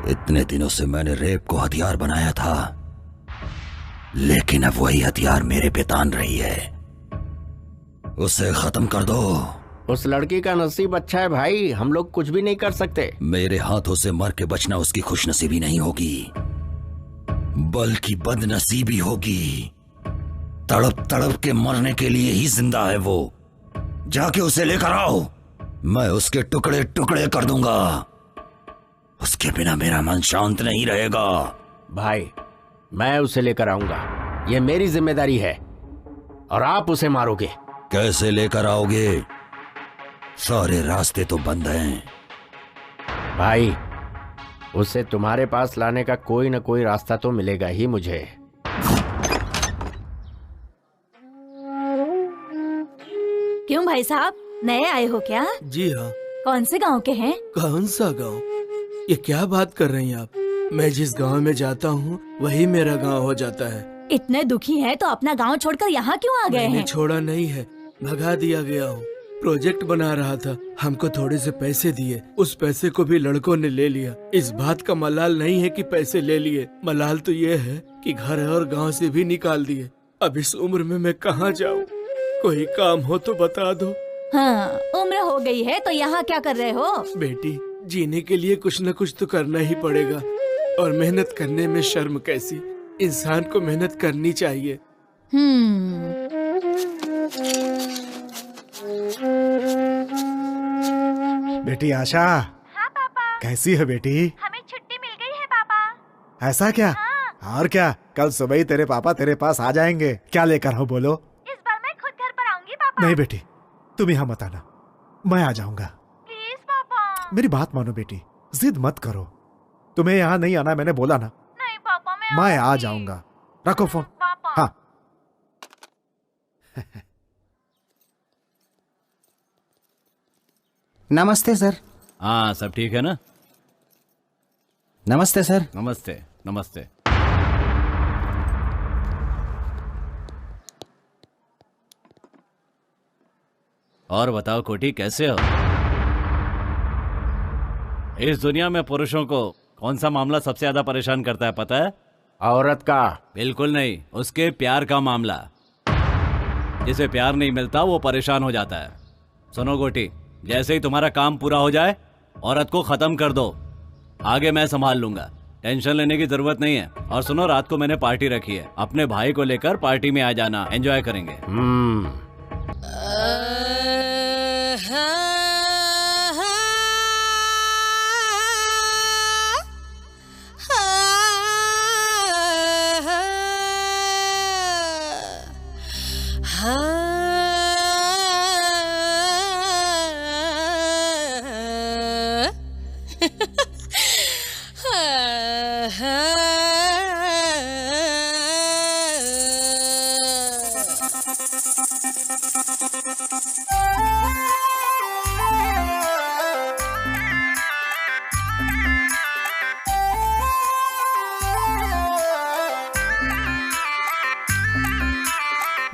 S8: इतने दिनों से मैंने रेप को हथियार बनाया था, लेकिन अब वही हथियार मेरे पे तान रही है। उसे खत्म कर दो।
S7: उस लड़की का नसीब अच्छा है भाई, हम लोग कुछ भी नहीं कर सकते।
S8: मेरे हाथों से मर के बचना उसकी खुशनसीबी नहीं होगी, बल्कि बदनसीबी होगी। तड़प तड़प के मरने के लिए ही जिंदा है वो। जाके उसे लेकर आओ, मैं उसके टुकड़े टुकड़े कर दूंगा। उसके बिना मेरा मन शांत नहीं रहेगा।
S7: भाई मैं उसे लेकर आऊंगा, ये मेरी जिम्मेदारी है, और आप उसे मारोगे।
S8: कैसे लेकर आओगे? सारे रास्ते तो बंद हैं।
S7: भाई उसे तुम्हारे पास लाने का कोई न कोई रास्ता तो मिलेगा ही मुझे।
S1: क्यों भाई साहब, नए आए हो क्या?
S13: जी हाँ।
S1: कौन से गांव के हैं?
S13: कौन सा गांव? ये क्या बात कर रही हैं आप? मैं जिस गांव में जाता हूँ वही मेरा गांव हो जाता है।
S1: इतने दुखी हैं तो अपना गांव छोड़कर यहाँ क्यों आ गए
S13: मैंने
S1: हैं?
S13: छोड़ा नहीं है, भगा दिया गया हूँ। प्रोजेक्ट बना रहा था, हमको थोड़े से पैसे दिए, उस पैसे को भी लड़कों ने ले लिया। इस बात का मलाल नहीं है कि पैसे ले लिए, मलाल तो ये है कि घर और गांव से भी निकाल दिए। अब इस उम्र में मैं कहाँ जाऊँ? कोई काम हो तो बता दो।
S1: हाँ, उम्र हो गई है तो यहाँ क्या कर रहे हो?
S13: बेटी, जीने के लिए कुछ न कुछ तो करना ही पड़ेगा, और मेहनत करने में शर्म कैसी? इंसान को मेहनत करनी चाहिए।
S6: बेटी आशा।
S11: हाँ पापा।
S6: कैसी है बेटी?
S11: हमें छुट्टी मिल गई है पापा।
S6: ऐसा क्या?
S11: हाँ।
S6: और क्या, कल सुबह ही तेरे पापा तेरे पास आ जाएंगे। क्या लेकर हो बोलो?
S11: इस बार मैं खुद घर पर आऊंगी पापा।
S6: नहीं बेटी, तुम यहाँ मत आना, मैं आ जाऊंगा।
S11: प्लीज पापा।
S6: मेरी बात मानो बेटी, जिद मत करो। तुम्हें यहाँ नहीं आना, मैंने बोला ना।
S11: नहीं पापा,
S6: मैं आ जाऊंगा। रखो फोन।
S11: पापा।
S6: हाँ।
S14: नमस्ते सर।
S5: हाँ, सब ठीक है ना?
S14: नमस्ते सर।
S5: नमस्ते नमस्ते। और बताओ कोटी, कैसे हो? इस दुनिया में पुरुषों को कौन सा मामला सबसे ज्यादा परेशान करता है पता है?
S7: औरत का।
S5: बिल्कुल नहीं, उसके प्यार का मामला। जिसे प्यार नहीं मिलता वो परेशान हो जाता है। सुनो गोटी, जैसे ही तुम्हारा काम पूरा हो जाए औरत को खत्म कर दो, आगे मैं संभाल लूंगा, टेंशन लेने की जरूरत नहीं है। और सुनो, रात को मैंने पार्टी रखी है, अपने भाई को लेकर पार्टी में आ जाना, एंजॉय करेंगे।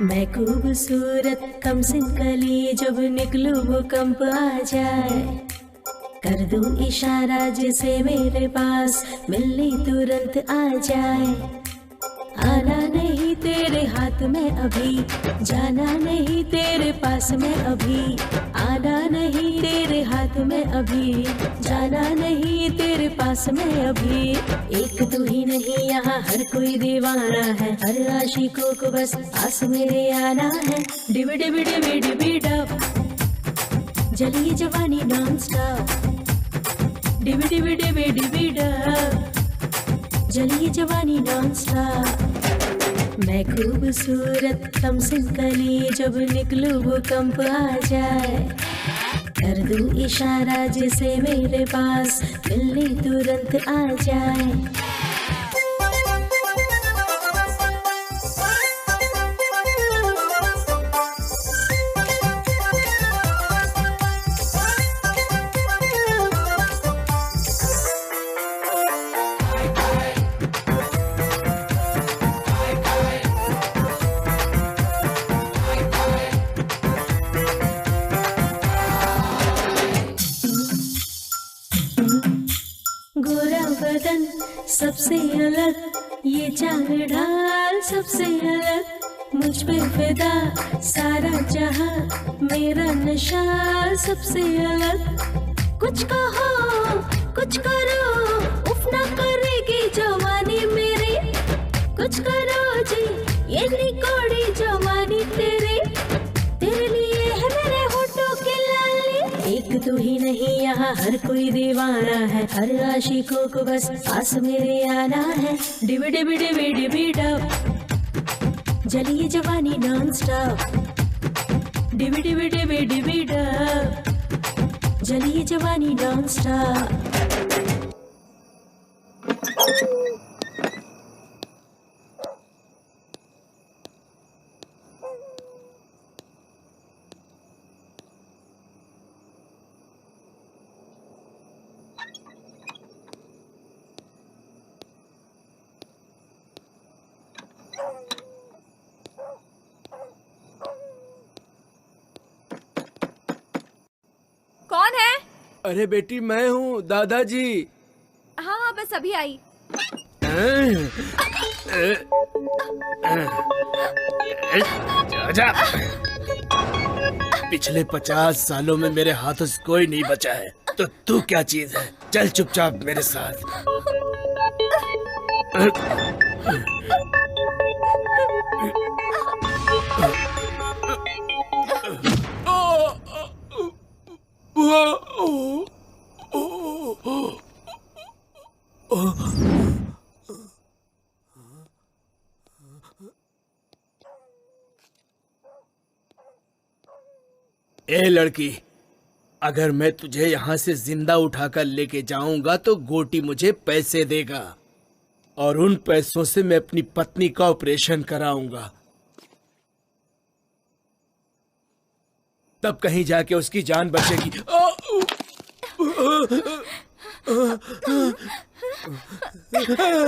S9: मैं खूबसूरत कम सिन कली, जब निकलूं भूकंप आ जाए। कर दूं इशारा जिसे मेरे पास मिलने तुरंत आ जाए। आना नहीं तेरे हाथ में अभी, जाना नहीं तेरे पास में अभी। आना नहीं तेरे हाथ में अभी, जाना नहीं तेरे पास में अभी। एक तू ही नहीं यहाँ हर कोई दीवाना है, हर आशिकों को बस पास मेरे आना है। डिबी डिबी डिबी डिबी डब, जलिए जवानी नॉन स्टॉप। डिबी डिबी डिबी डिबी डब, जलिए जवानी नॉन स्टॉप। मैं खूबसूरत कम सिन कली, जब निकलूं भूकंप आ जाए। कर दूं इशारा जिसे मेरे पास मिलने तुरंत आ जाए। बदन सबसे अलग, ये चाल ढाल सबसे अलग, मुझ पे फिदा सारा जहां, मेरा नशा सबसे अलग। कुछ कहो कुछ करो, उफ ना करेगी जवानी मेरी, कुछ करो जी ये निकोड़ी जवानी तेरे, तेरे लिए है मेरे होठों की लाली। एक तू ही नहीं यहाँ हर कोई दीवाना है, हर आशिकों को बस पास मेरे आना है। डिबी डिबी डिबी डिबी डब, जलिए जवानी नॉन स्टॉप। डिबी डिबी डिबी डिबी डब, जलिए जवानी नॉन स्टॉप।
S2: कौन है?
S13: अरे बेटी मैं हूँ, दादाजी।
S2: हाँ हाँ बस अभी आई।
S13: जा। पिछले 50 सालों में मेरे हाथों से कोई नहीं बचा है, तो तू क्या चीज है? चल चुपचाप मेरे साथ। ए लड़की, अगर मैं तुझे यहाँ से जिंदा उठाकर लेके जाऊंगा तो गोटी मुझे पैसे देगा, और उन पैसों से मैं अपनी पत्नी का ऑपरेशन कराऊंगा। तब कहीं जाके उसकी जान बचेगी।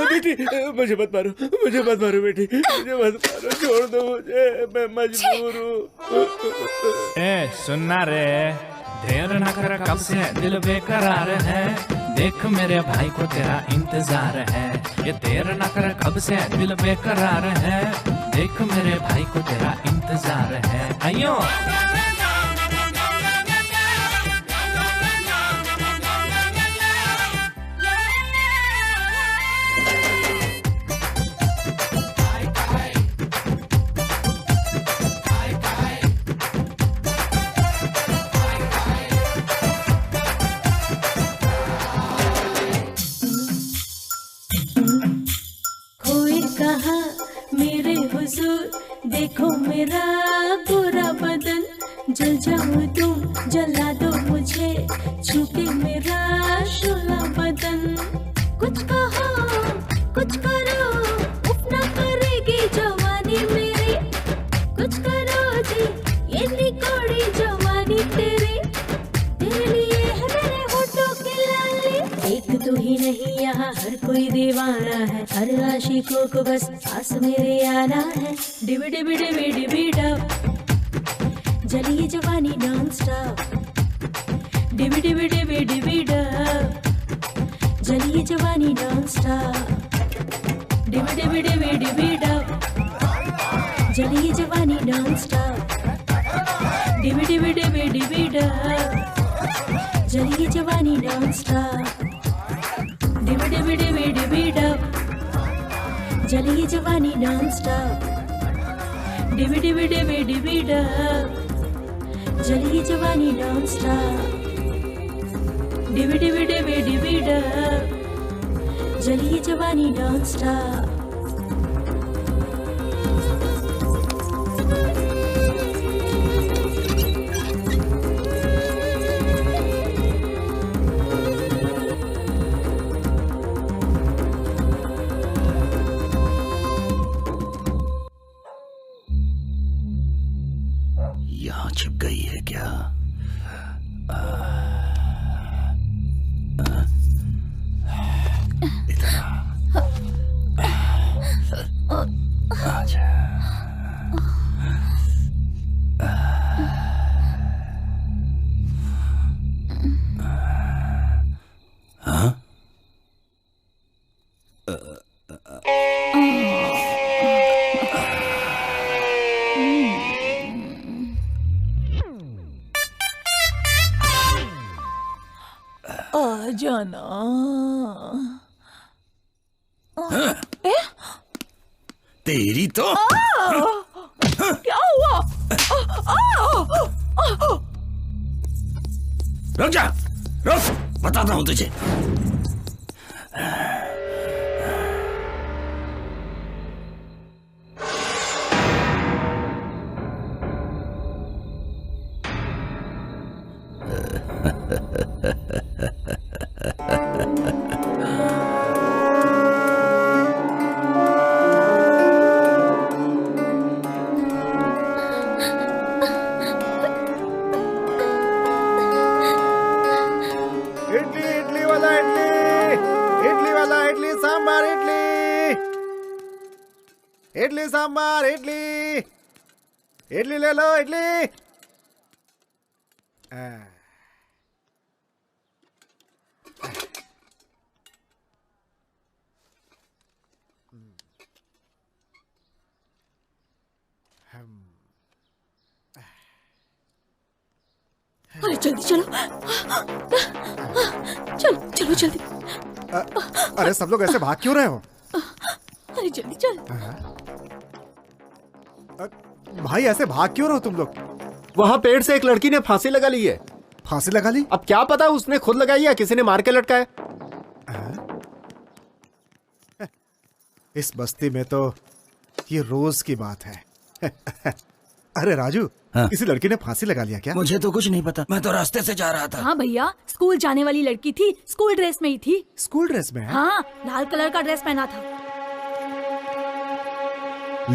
S13: बेटी मुझे मत मारो, मुझे मत मारो बेटी, मुझे मत मारो, छोड़ दो मुझे, मैं मजबूर हूँ।
S10: ए सुनना रे, देर न कर, कब से दिल बेकरार है, देख मेरे भाई को तेरा इंतजार है। ये देर न कर, कब से दिल बेकरार है, देख मेरे भाई को तेरा इंतजार है। आइयो
S9: देखो मेरा गोरा बदन, जल जाऊं तुम जला दो मुझे, छूके मेरा शोला बदन। कुछ कहो कुछ करो, उफ ना करेगी जवानी मेरी, कुछ करो जी ये निकोड़ी जवानी तेरी, तेरे लिए है मेरे होठों की लाली। एक तू ही नहीं यहाँ हर कोई दीवाना है, हर आशिकों को बस पास मेरे आना है। डिबी डिबी डिबी डिबी डब, जलिए जवानी नॉन स्टॉप। डिबी डिबी डिबी डिबी डब, जलिए जवानी नॉन स्टॉप। डिबी डिबी डिबी डिबी डब, जलिए जवानी नॉन स्टॉप। डिबी डिबी डिबी डिबी डब, जलिए जवानी नॉन स्टॉप। डिबी डिबी डिबी डिबी डब, जलिए जवानी नॉन स्टॉप। डिबी डिबी डिबी डिबी डब, जलिए जवानी नॉन स्टॉप। डिबी डिबी डिबी डिबी डब, जलिए जवानी नॉन स्टॉप।
S8: यहाँ छिप गई है क्या? आजा। हाँ?
S12: ना।
S8: तेरी तो
S12: क्या हुआ?
S8: रुक जा, रुक, बताता हूं तुझे।
S6: इडली सांबार, इडली इडली ले लो, इडली।
S12: अरे जल्दी चलो, चलो चलो जल्दी।
S6: अरे सब लोग ऐसे भाग क्यों रहे हो?
S12: अरे जल्दी चल।
S6: भाई ऐसे भाग क्यों रहे हो तुम लोग?
S7: वहाँ पेड़ से एक लड़की ने फांसी लगा ली है।
S6: फांसी लगा ली?
S7: अब क्या पता उसने खुद लगाई या किसी ने मार के लटकाया।
S6: इस बस्ती में तो ये रोज की बात है। अरे राजू,
S8: हाँ?
S6: किसी लड़की ने फांसी लगा लिया क्या?
S8: मुझे तो कुछ नहीं पता, मैं तो रास्ते से जा रहा था।
S1: हाँ भैया, स्कूल जाने वाली लड़की थी, स्कूल ड्रेस में ही थी।
S6: स्कूल ड्रेस में?
S1: हाँ, लाल कलर का ड्रेस पहना था।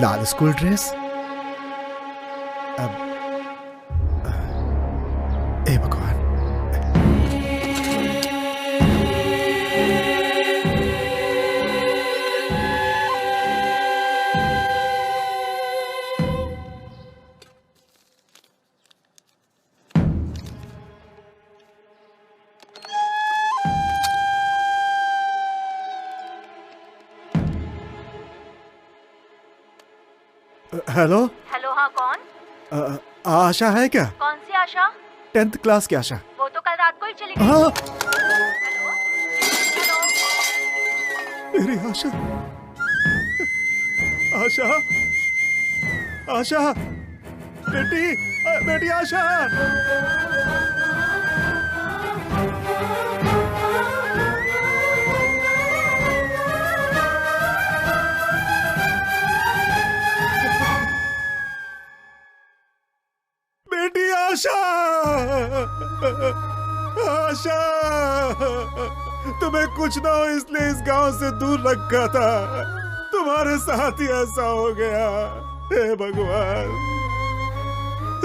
S6: लाल स्कूल ड्रेस? अब ए भगवान। हेलो
S1: हेलो, हाँ कौन?
S6: आशा है क्या?
S1: कौन सी आशा?
S6: 10th क्लास की आशा।
S1: वो तो कल रात को ही चली गई।
S6: हाँ।
S1: Hello, hello.
S6: मेरी आशा, आशा, आशा, बेटी, बेटी आशा। बेटी आशा, आशा, तुम्हें कुछ ना हो इसलिए इस गांव से दूर रखा था, तुम्हारे साथ ही ऐसा हो गया। हे भगवान,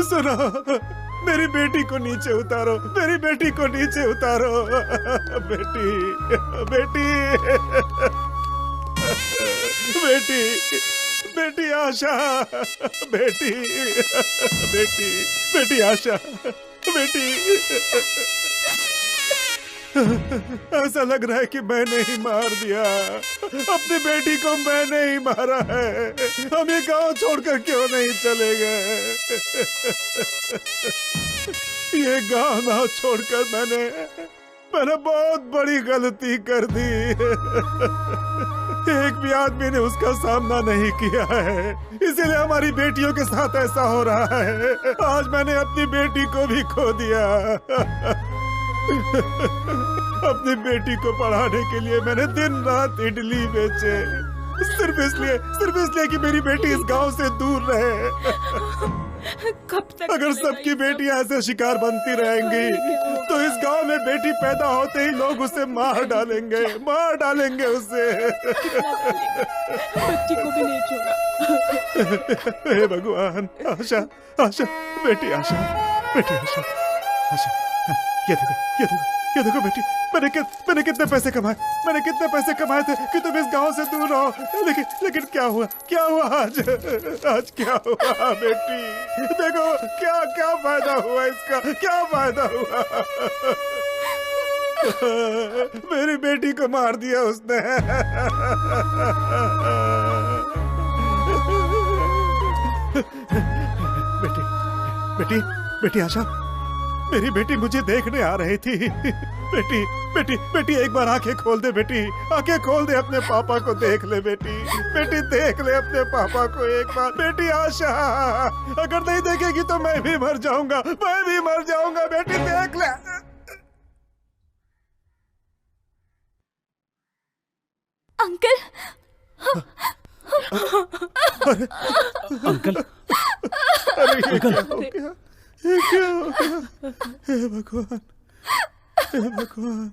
S6: सुनो, मेरी बेटी को नीचे उतारो, मेरी बेटी को नीचे उतारो। बेटी, बेटी, बेटी, बेटी आशा, बेटी, बेटी, बेटी आशा, बेटी। ऐसा लग रहा है कि मैंने ही मार दिया, अपनी बेटी को मैंने ही मारा है। हम ये गांव छोड़कर क्यों नहीं चले गए? ये गांव ना छोड़कर मैंने बहुत बड़ी गलती कर दी। एक भी आदमी ने उसका सामना नहीं किया है, इसीलिए हमारी बेटियों के साथ ऐसा हो रहा है। आज मैंने अपनी बेटी को भी खो दिया। अपनी बेटी को पढ़ाने के लिए मैंने दिन रात इडली बेचे, सिर्फ इसलिए कि मेरी बेटी इस गांव से दूर रहे।
S12: कब तक
S6: अगर सबकी बेटियां ऐसे शिकार बनती रहेंगी तो इस गांव में बेटी पैदा होते ही लोग उसे मार डालेंगे उसे।
S12: बच्ची को भी नहीं छोड़ा।
S6: हे भगवान, आशा, आशा, बेटी आशा, बेटी आशा, आशा, ये देखो बेटी, मैंने कितने पैसे कमाए थे कि तुम इस गांव से दूर रहो। लेकिन क्या हुआ आज क्या हुआ बेटी? देखो क्या फायदा हुआ इसका, क्या फायदा हुआ? मेरी बेटी को मार दिया उसने। बेटी आशा, मेरी बेटी मुझे देखने आ रही थी। बेटी बेटी बेटी एक बार आंखें खोल दे बेटी, आंखें खोल दे, अपने पापा को देख ले बेटी। बेटी देख ले अपने पापा को एक बार। बेटी आशा, अगर नहीं देखेगी तो मैं भी मर जाऊंगा, मैं भी मर जाऊंगा। बेटी देख ले।
S1: अंकल।
S5: अंकल,
S6: अरे ये क्या हो गया? ये क्या हो गया? हे भगवान, हे भगवान।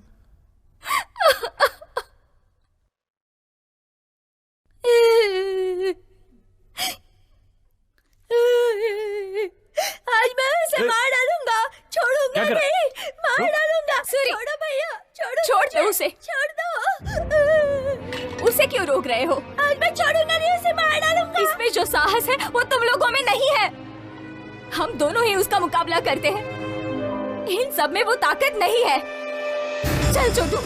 S1: आज मैं उसे मार डालूंगा, छोड़ूंगा नहीं, मार डालूंगा। छोड़ो भैया,
S2: छोड़ दो उसे।
S1: छोड़ दो।
S2: उसे क्यों रोक रहे हो?
S1: आज मैं छोड़ूंगा नहीं, उसे मार डालूंगा।
S2: इसमें जो साहस है वो तुम लोगों में नहीं है। हम दोनों ही उसका मुकाबला करते हैं। इन सब में वो ताकत नहीं है। चल छोटू।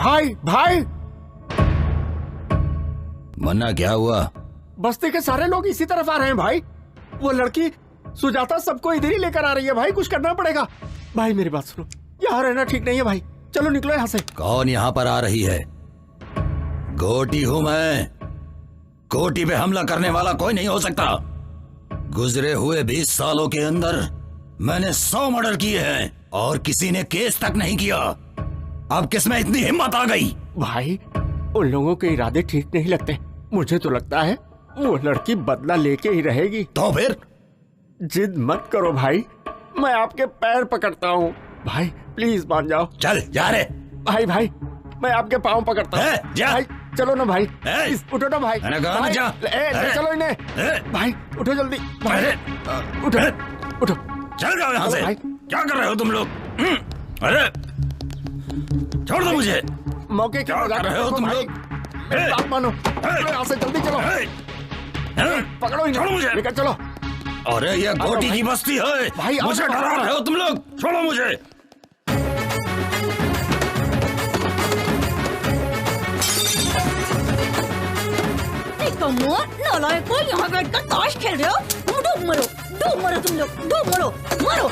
S7: भाई भाई,
S8: मन्ना क्या हुआ?
S7: बस्ती के सारे लोग इसी तरफ आ रहे हैं भाई। वो लड़की सुजाता सबको इधर ही लेकर आ रही है भाई, कुछ करना पड़ेगा। भाई मेरी बात सुनो, यहाँ रहना ठीक नहीं है भाई, चलो निकलो यहाँ से।
S8: कौन यहाँ पर आ रही है? गोटी हूँ मैं। गोटी पे हमला करने वाला कोई नहीं हो सकता। गुजरे हुए 20 सालों के अंदर मैंने 100 मर्डर किए हैं और किसी ने केस तक नहीं किया। अब किसमें इतनी हिम्मत आ गई?
S7: भाई उन लोगों के इरादे ठीक नहीं लगते। मुझे तो लगता है वो लड़की बदला लेके ही रहेगी।
S8: तो फिर?
S7: जिद मत करो भाई, मैं आपके पैर पकड़ता हूँ। भाई प्लीज मान जाओ।
S8: चल जा रे।
S7: भाई भाई मैं आपके पाँव पकड़ता हूँ। भाई चलो ना भाई, उठो ना भाई।
S8: भाई,
S7: जा। चलो इन्हें। भाई उठो जल्दी। भाई उठो उठो।
S8: चल जाओ यहाँ से। क्या कर रहे हो तुम लोग? अरे छोड़ दो मुझे।
S7: मौके
S8: क्या कर रहे हो तुम लोग?
S7: बात मानो, यहाँ से जल्दी चलो। पकड़ो इन्हें,
S8: छोड़ो मुझे।
S7: लेकर चलो।
S8: अरे ये गोटी की बस्ती है
S7: भाई,
S8: मुझे डरा रहे हो तुम लोग। छोड़ो मुझे।
S1: नालायकों, यहाँ बैठकर ताश खेल रहे हो? डूब मरो, डूब मरो तुम लोग, डूब मरो, मरो।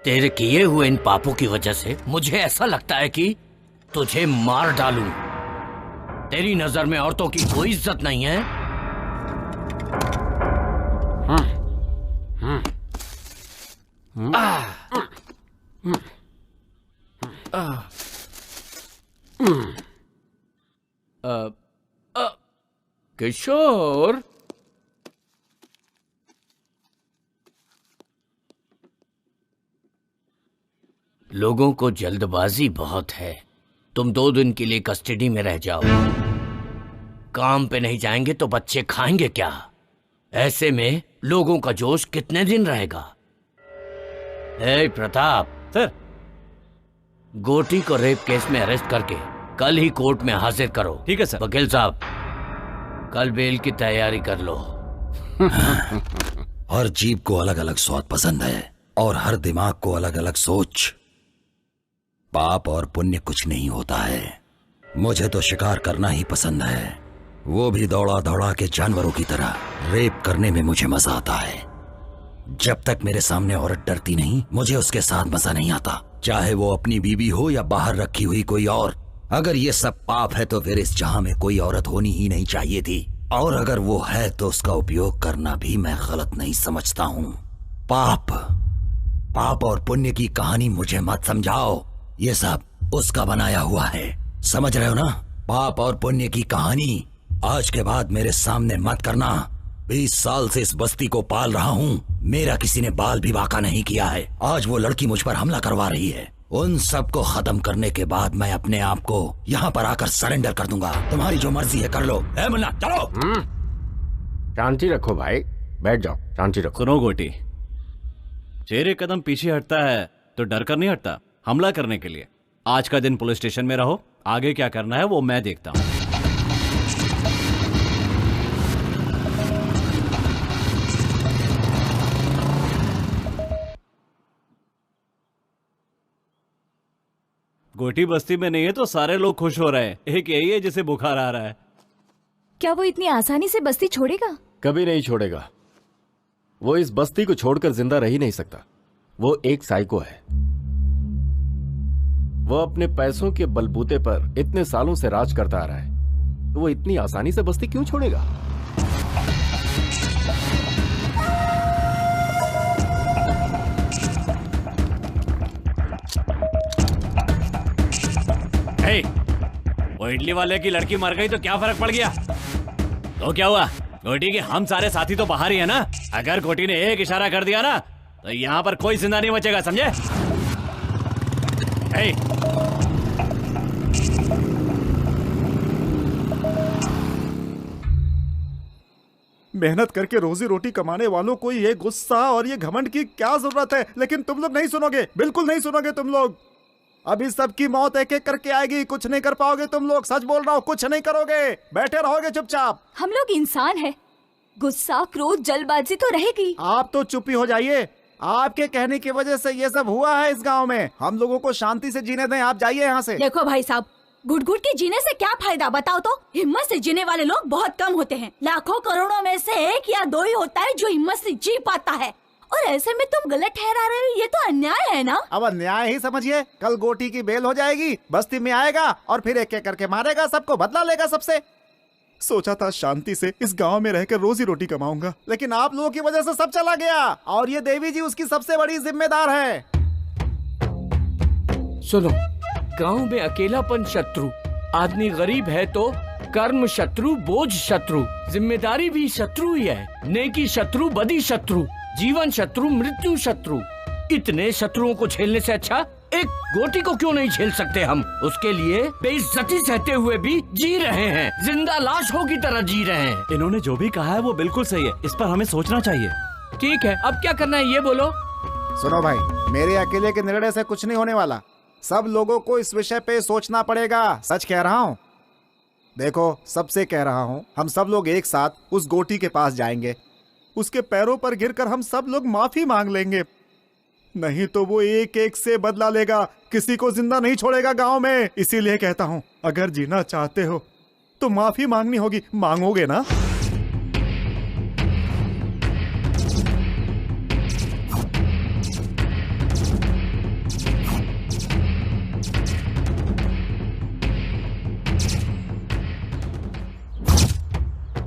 S4: तेरे किए हुए इन पापों की वजह से मुझे ऐसा लगता है कि तुझे मार डालूं। तेरी नजर में औरतों की कोई इज्जत नहीं है। किशोर, लोगों को जल्दबाजी बहुत है। तुम 2 दिन के लिए कस्टडी में रह जाओ। काम पे नहीं जाएंगे तो बच्चे खाएंगे क्या? ऐसे में लोगों का जोश कितने दिन रहेगा? ए प्रताप
S5: सर,
S4: गोटी को रेप केस में अरेस्ट करके कल ही कोर्ट में हाजिर करो।
S5: ठीक है सर।
S4: वकील साहब, कल बेल की तैयारी कर लो।
S8: हर जीभ को अलग अलग स्वाद पसंद है और हर दिमाग को अलग अलग सोच। पाप और पुण्य कुछ नहीं होता है। मुझे तो शिकार करना ही पसंद है, वो भी दौड़ा दौड़ा के जानवरों की तरह। रेप करने में मुझे मजा आता है। जब तक मेरे सामने औरत डरती नहीं, मुझे उसके साथ मजा नहीं आता, चाहे वो अपनी बीवी हो या बाहर रखी हुई कोई और। अगर ये सब पाप है तो फिर इस जहां में कोई औरत होनी ही नहीं चाहिए थी, और अगर वो है तो उसका उपयोग करना भी मैं गलत नहीं समझता हूँ। पाप और पुण्य की कहानी मुझे मत समझाओ, ये सब उसका बनाया हुआ है, समझ रहे हो ना? पाप और पुण्य की कहानी आज के बाद मेरे सामने मत करना। 20 साल से इस बस्ती को पाल रहा हूँ, मेरा किसी ने बाल भी बांका नहीं किया है। आज वो लड़की मुझ पर हमला करवा रही है। उन सब को खत्म करने के बाद मैं अपने आप को यहाँ पर आकर सरेंडर कर दूंगा। तुम्हारी जो मर्जी है कर लो। ए मुन्ना, चलो।
S7: शांति रखो भाई, बैठ जाओ, शांति रखो।
S5: सुनो गोटी, शेर एक कदम पीछे हटता है तो डर कर नहीं हटता, हमला करने के लिए। आज का दिन पुलिस स्टेशन में रहो, आगे क्या करना है वो मैं देखता हूँ। गोटी बस्ती में नहीं है तो सारे लोग खुश हो रहे हैं। एक यही है जिसे बुखार आ रहा है।
S2: क्या वो इतनी आसानी से बस्ती छोड़ेगा?
S7: कभी नहीं छोड़ेगा। वो इस बस्ती को छोड़कर जिंदा रह ही नहीं सकता। वो एक साइको है। वो अपने पैसों के बलबूते पर इतने सालों से राज करता आ रहा है, तो वो इतनी आसानी से बस्ती क्यों छोड़ेगा?
S5: हे, वो इडली वाले की लड़की मर गई तो क्या फर्क पड़ गया? तो क्या हुआ? गोटी के हम सारे साथी तो बाहर ही है ना। अगर गोटी ने एक इशारा कर दिया ना तो यहाँ पर कोई जिंदा नहीं बचेगा, समझे? हे,
S6: मेहनत करके रोजी रोटी कमाने वालों को ये गुस्सा और ये घमंड की क्या जरूरत है? लेकिन तुम लोग नहीं सुनोगे, बिल्कुल नहीं सुनोगे तुम लोग। अभी सबकी मौत एक एक करके आएगी, कुछ नहीं कर पाओगे तुम लोग। सच बोल रहा हूँ, कुछ नहीं करोगे, बैठे रहोगे चुपचाप।
S2: हम लोग इंसान हैं, गुस्सा, क्रोध, जल्दबाजी तो रहेगी।
S6: आप तो चुप ही हो जाइए। आपके कहने की वजह से ये सब हुआ है इस गांव में। हम लोगों को शांति से जीने दें, आप जाइए यहाँ से।
S1: देखो भाई साहब, घुट घुट के जीने से क्या फायदा बताओ तो? हिम्मत से जीने वाले लोग बहुत कम होते हैं। लाखों करोड़ों में से 1 या 2 ही होता है जो हिम्मत से जी पाता है। और ऐसे में तुम गलत ठहरा रहे हो, ये तो अन्याय है ना?
S6: अब अन्याय ही समझिए। कल गोटी की बेल हो जाएगी, बस्ती में आएगा और फिर एक एक करके मारेगा सबको, बदला लेगा सबसे। सोचा था शांति से इस गांव में रहकर रोजी रोटी कमाऊंगा, लेकिन आप लोगों की वजह से सब चला गया। और ये देवी जी उसकी सबसे बड़ी जिम्मेदार है।
S4: सुनो, गांव में अकेलापन शत्रु, आदमी गरीब है तो कर्म शत्रु, बोझ शत्रु, जिम्मेदारी भी शत्रु ही है। नेकी शत्रु, बदी शत्रु, जीवन शत्रु, मृत्यु शत्रु। इतने शत्रुओं को झेलने से अच्छा एक गोटी को क्यों नहीं झेल सकते हम? उसके लिए बेइज्जती सहते हुए भी जी रहे हैं, जिंदा लाशों की तरह जी रहे हैं।
S5: इन्होंने जो भी कहा है वो बिल्कुल सही है, इस पर हमें सोचना चाहिए।
S4: ठीक है, अब क्या करना है ये बोलो।
S6: सुनो भाई, मेरे अकेले के निर्णय से कुछ नहीं होने वाला। सब लोगों को इस विषय पे सोचना पड़ेगा। सच कह रहा हूँ। देखो, सबसे कह रहा हूँ, हम सब लोग एक साथ उस गोटी के पास जाएंगे। उसके पैरों पर गिरकर हम सब लोग माफी मांग लेंगे। नहीं तो वो एक एक से बदला लेगा, किसी को जिंदा नहीं छोड़ेगा गांव में। इसीलिए कहता हूँ, अगर जीना चाहते हो तो माफी मांगनी होगी। मांगोगे ना?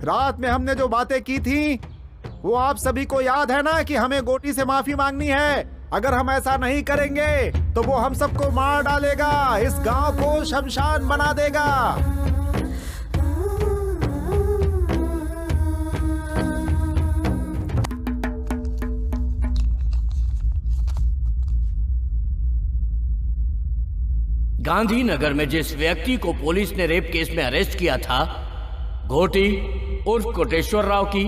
S6: रात में हमने जो बातें की थी वो आप सभी को याद है ना, कि हमें गोटी से माफी मांगनी है। अगर हम ऐसा नहीं करेंगे तो वो हम सबको मार डालेगा, इस गांव को शमशान बना देगा।
S4: गांधीनगर में जिस व्यक्ति को पुलिस ने रेप केस में अरेस्ट किया था, घोटी उर्फ कोटेश्वर राव की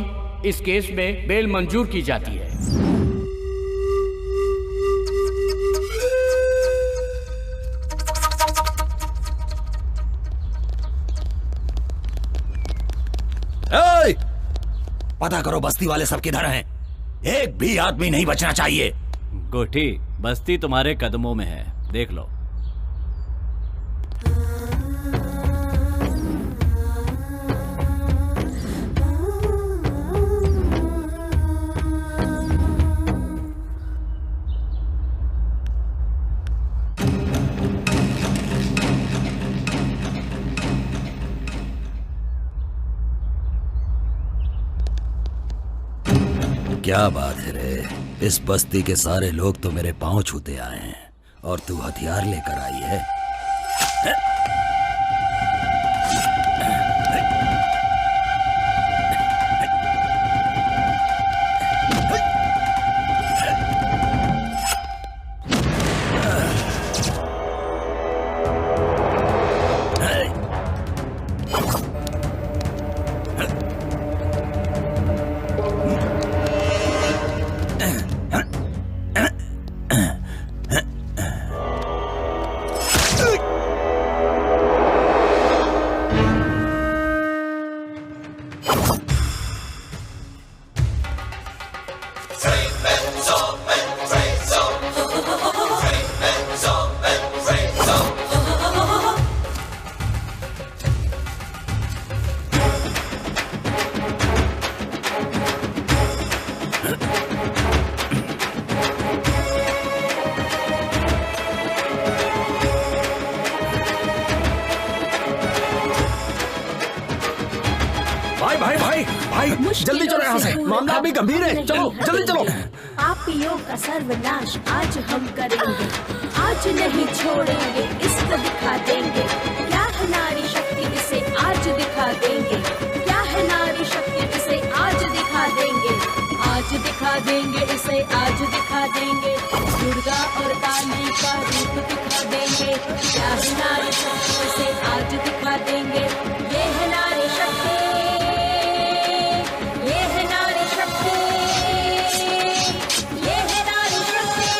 S4: इस केस में बेल मंजूर की जाती है।
S8: पता करो बस्ती वाले सब किधर हैं। एक भी आदमी नहीं बचना चाहिए।
S5: गोटी, बस्ती तुम्हारे कदमों में है, देख लो।
S8: क्या बात है रे, इस बस्ती के सारे लोग तो मेरे पांव छूते आए हैं और तू हथियार लेकर आई है।
S7: जल्दी चलो यहाँ से, मामला अभी गंभीर है। चलो जल्दी चलो।
S9: पापियों का सर्वनाश आज हम करेंगे, आज नहीं छोड़ेंगे, इसको दिखा देंगे। क्या है नारी शक्ति, इसे आज दिखा देंगे। क्या है नारी शक्ति, इसे आज दिखा देंगे। आज दिखा देंगे, इसे आज दिखा देंगे। दुर्गा और काली का रूप दिखा देंगे। क्या है नारी शक्ति, इसे आज दिखा देंगे। ये है नारी शक्ति, ये है नारी शक्ति, ये है नारी शक्ति।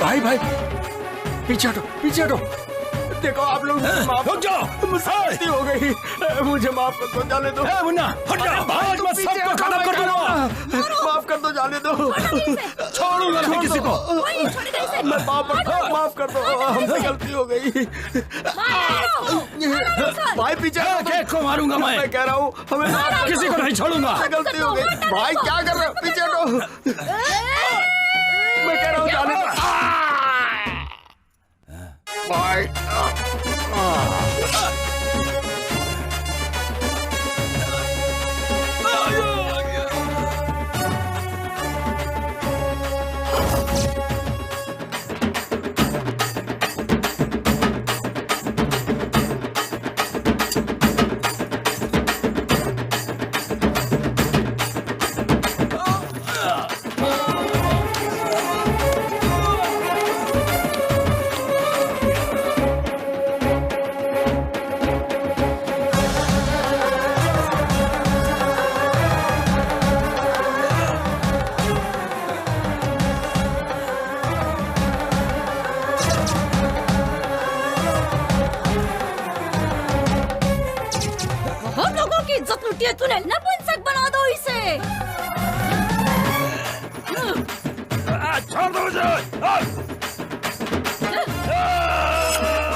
S7: भाई भाई पीछे हटो, पीछे हटो। देखो आप लोग माफ हो जाओ, मुझसे गलती हो गई, मुझे माफ कर दो, जाने दो। मुन्ना हट जाओ, आज मैं सबको खत्म कर दूंगा। माफ कर दो, जाने दो। छोड़ूंगा नहीं किसी को। मैं माफ कर दो, हमसे गलती हो गई। भाई पीछे
S8: को मारूंगा मैं
S7: कह रहा हूँ, हमें
S8: किसी को नहीं छोड़ूंगा।
S7: गलती हो गई। भाई क्या कर रहे हो, पीछे हटो। मैं कह रहा हूँ जाने दो। भाई
S1: इज्जत लुटी है तूने, नपुंसक बना दो इसे।
S8: छोड़ दो मुझे।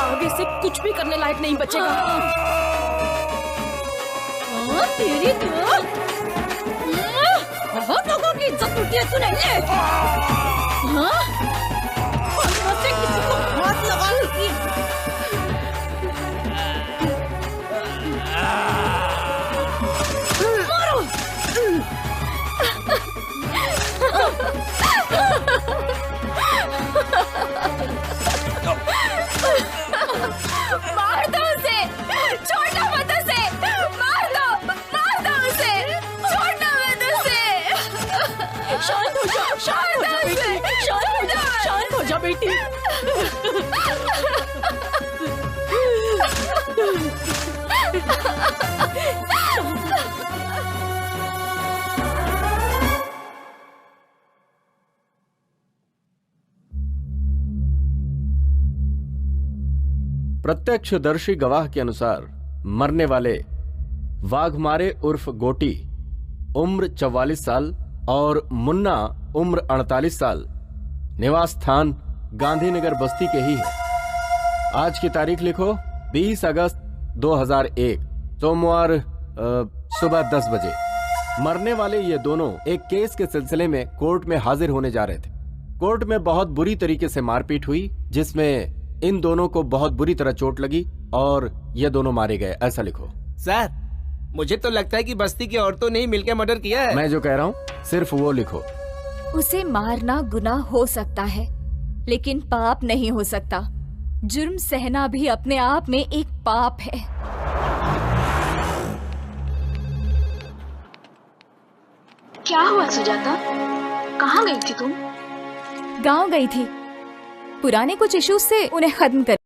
S12: आगे से कुछ भी करने लायक नहीं बचेगा।
S1: तेरी बहुत लोगों की इज्जत लुटी है तूने। किसी को हाथ लगा ली।
S12: बेटी।
S7: प्रत्यक्षदर्शी गवाह के अनुसार मरने वाले वाघमारे उर्फ गोटी उम्र 44 साल और मुन्ना उम्र 48 साल निवास स्थान गांधीनगर बस्ती के ही है। आज की तारीख लिखो 20 अगस्त 2001 सोमवार सुबह 10 बजे। मरने वाले ये दोनों एक केस के सिलसिले में कोर्ट में हाजिर होने जा रहे थे। कोर्ट में बहुत बुरी तरीके से मारपीट हुई जिसमें इन दोनों को बहुत बुरी तरह चोट लगी और ये दोनों मारे गए, ऐसा लिखो।
S3: सर मुझे तो लगता है कि बस्ती की औरतों ने ही मिलकर मर्डर किया है।
S7: मैं जो कह रहा हूँ सिर्फ वो लिखो।
S2: उसे मारना गुनाह हो सकता है लेकिन पाप नहीं हो सकता। जुर्म सहना भी अपने आप में एक पाप है।
S12: क्या हुआ सुजाता, कहाँ गई थी तुम?
S2: गांव गई थी, पुराने कुछ इश्यूज से उन्हें खत्म कर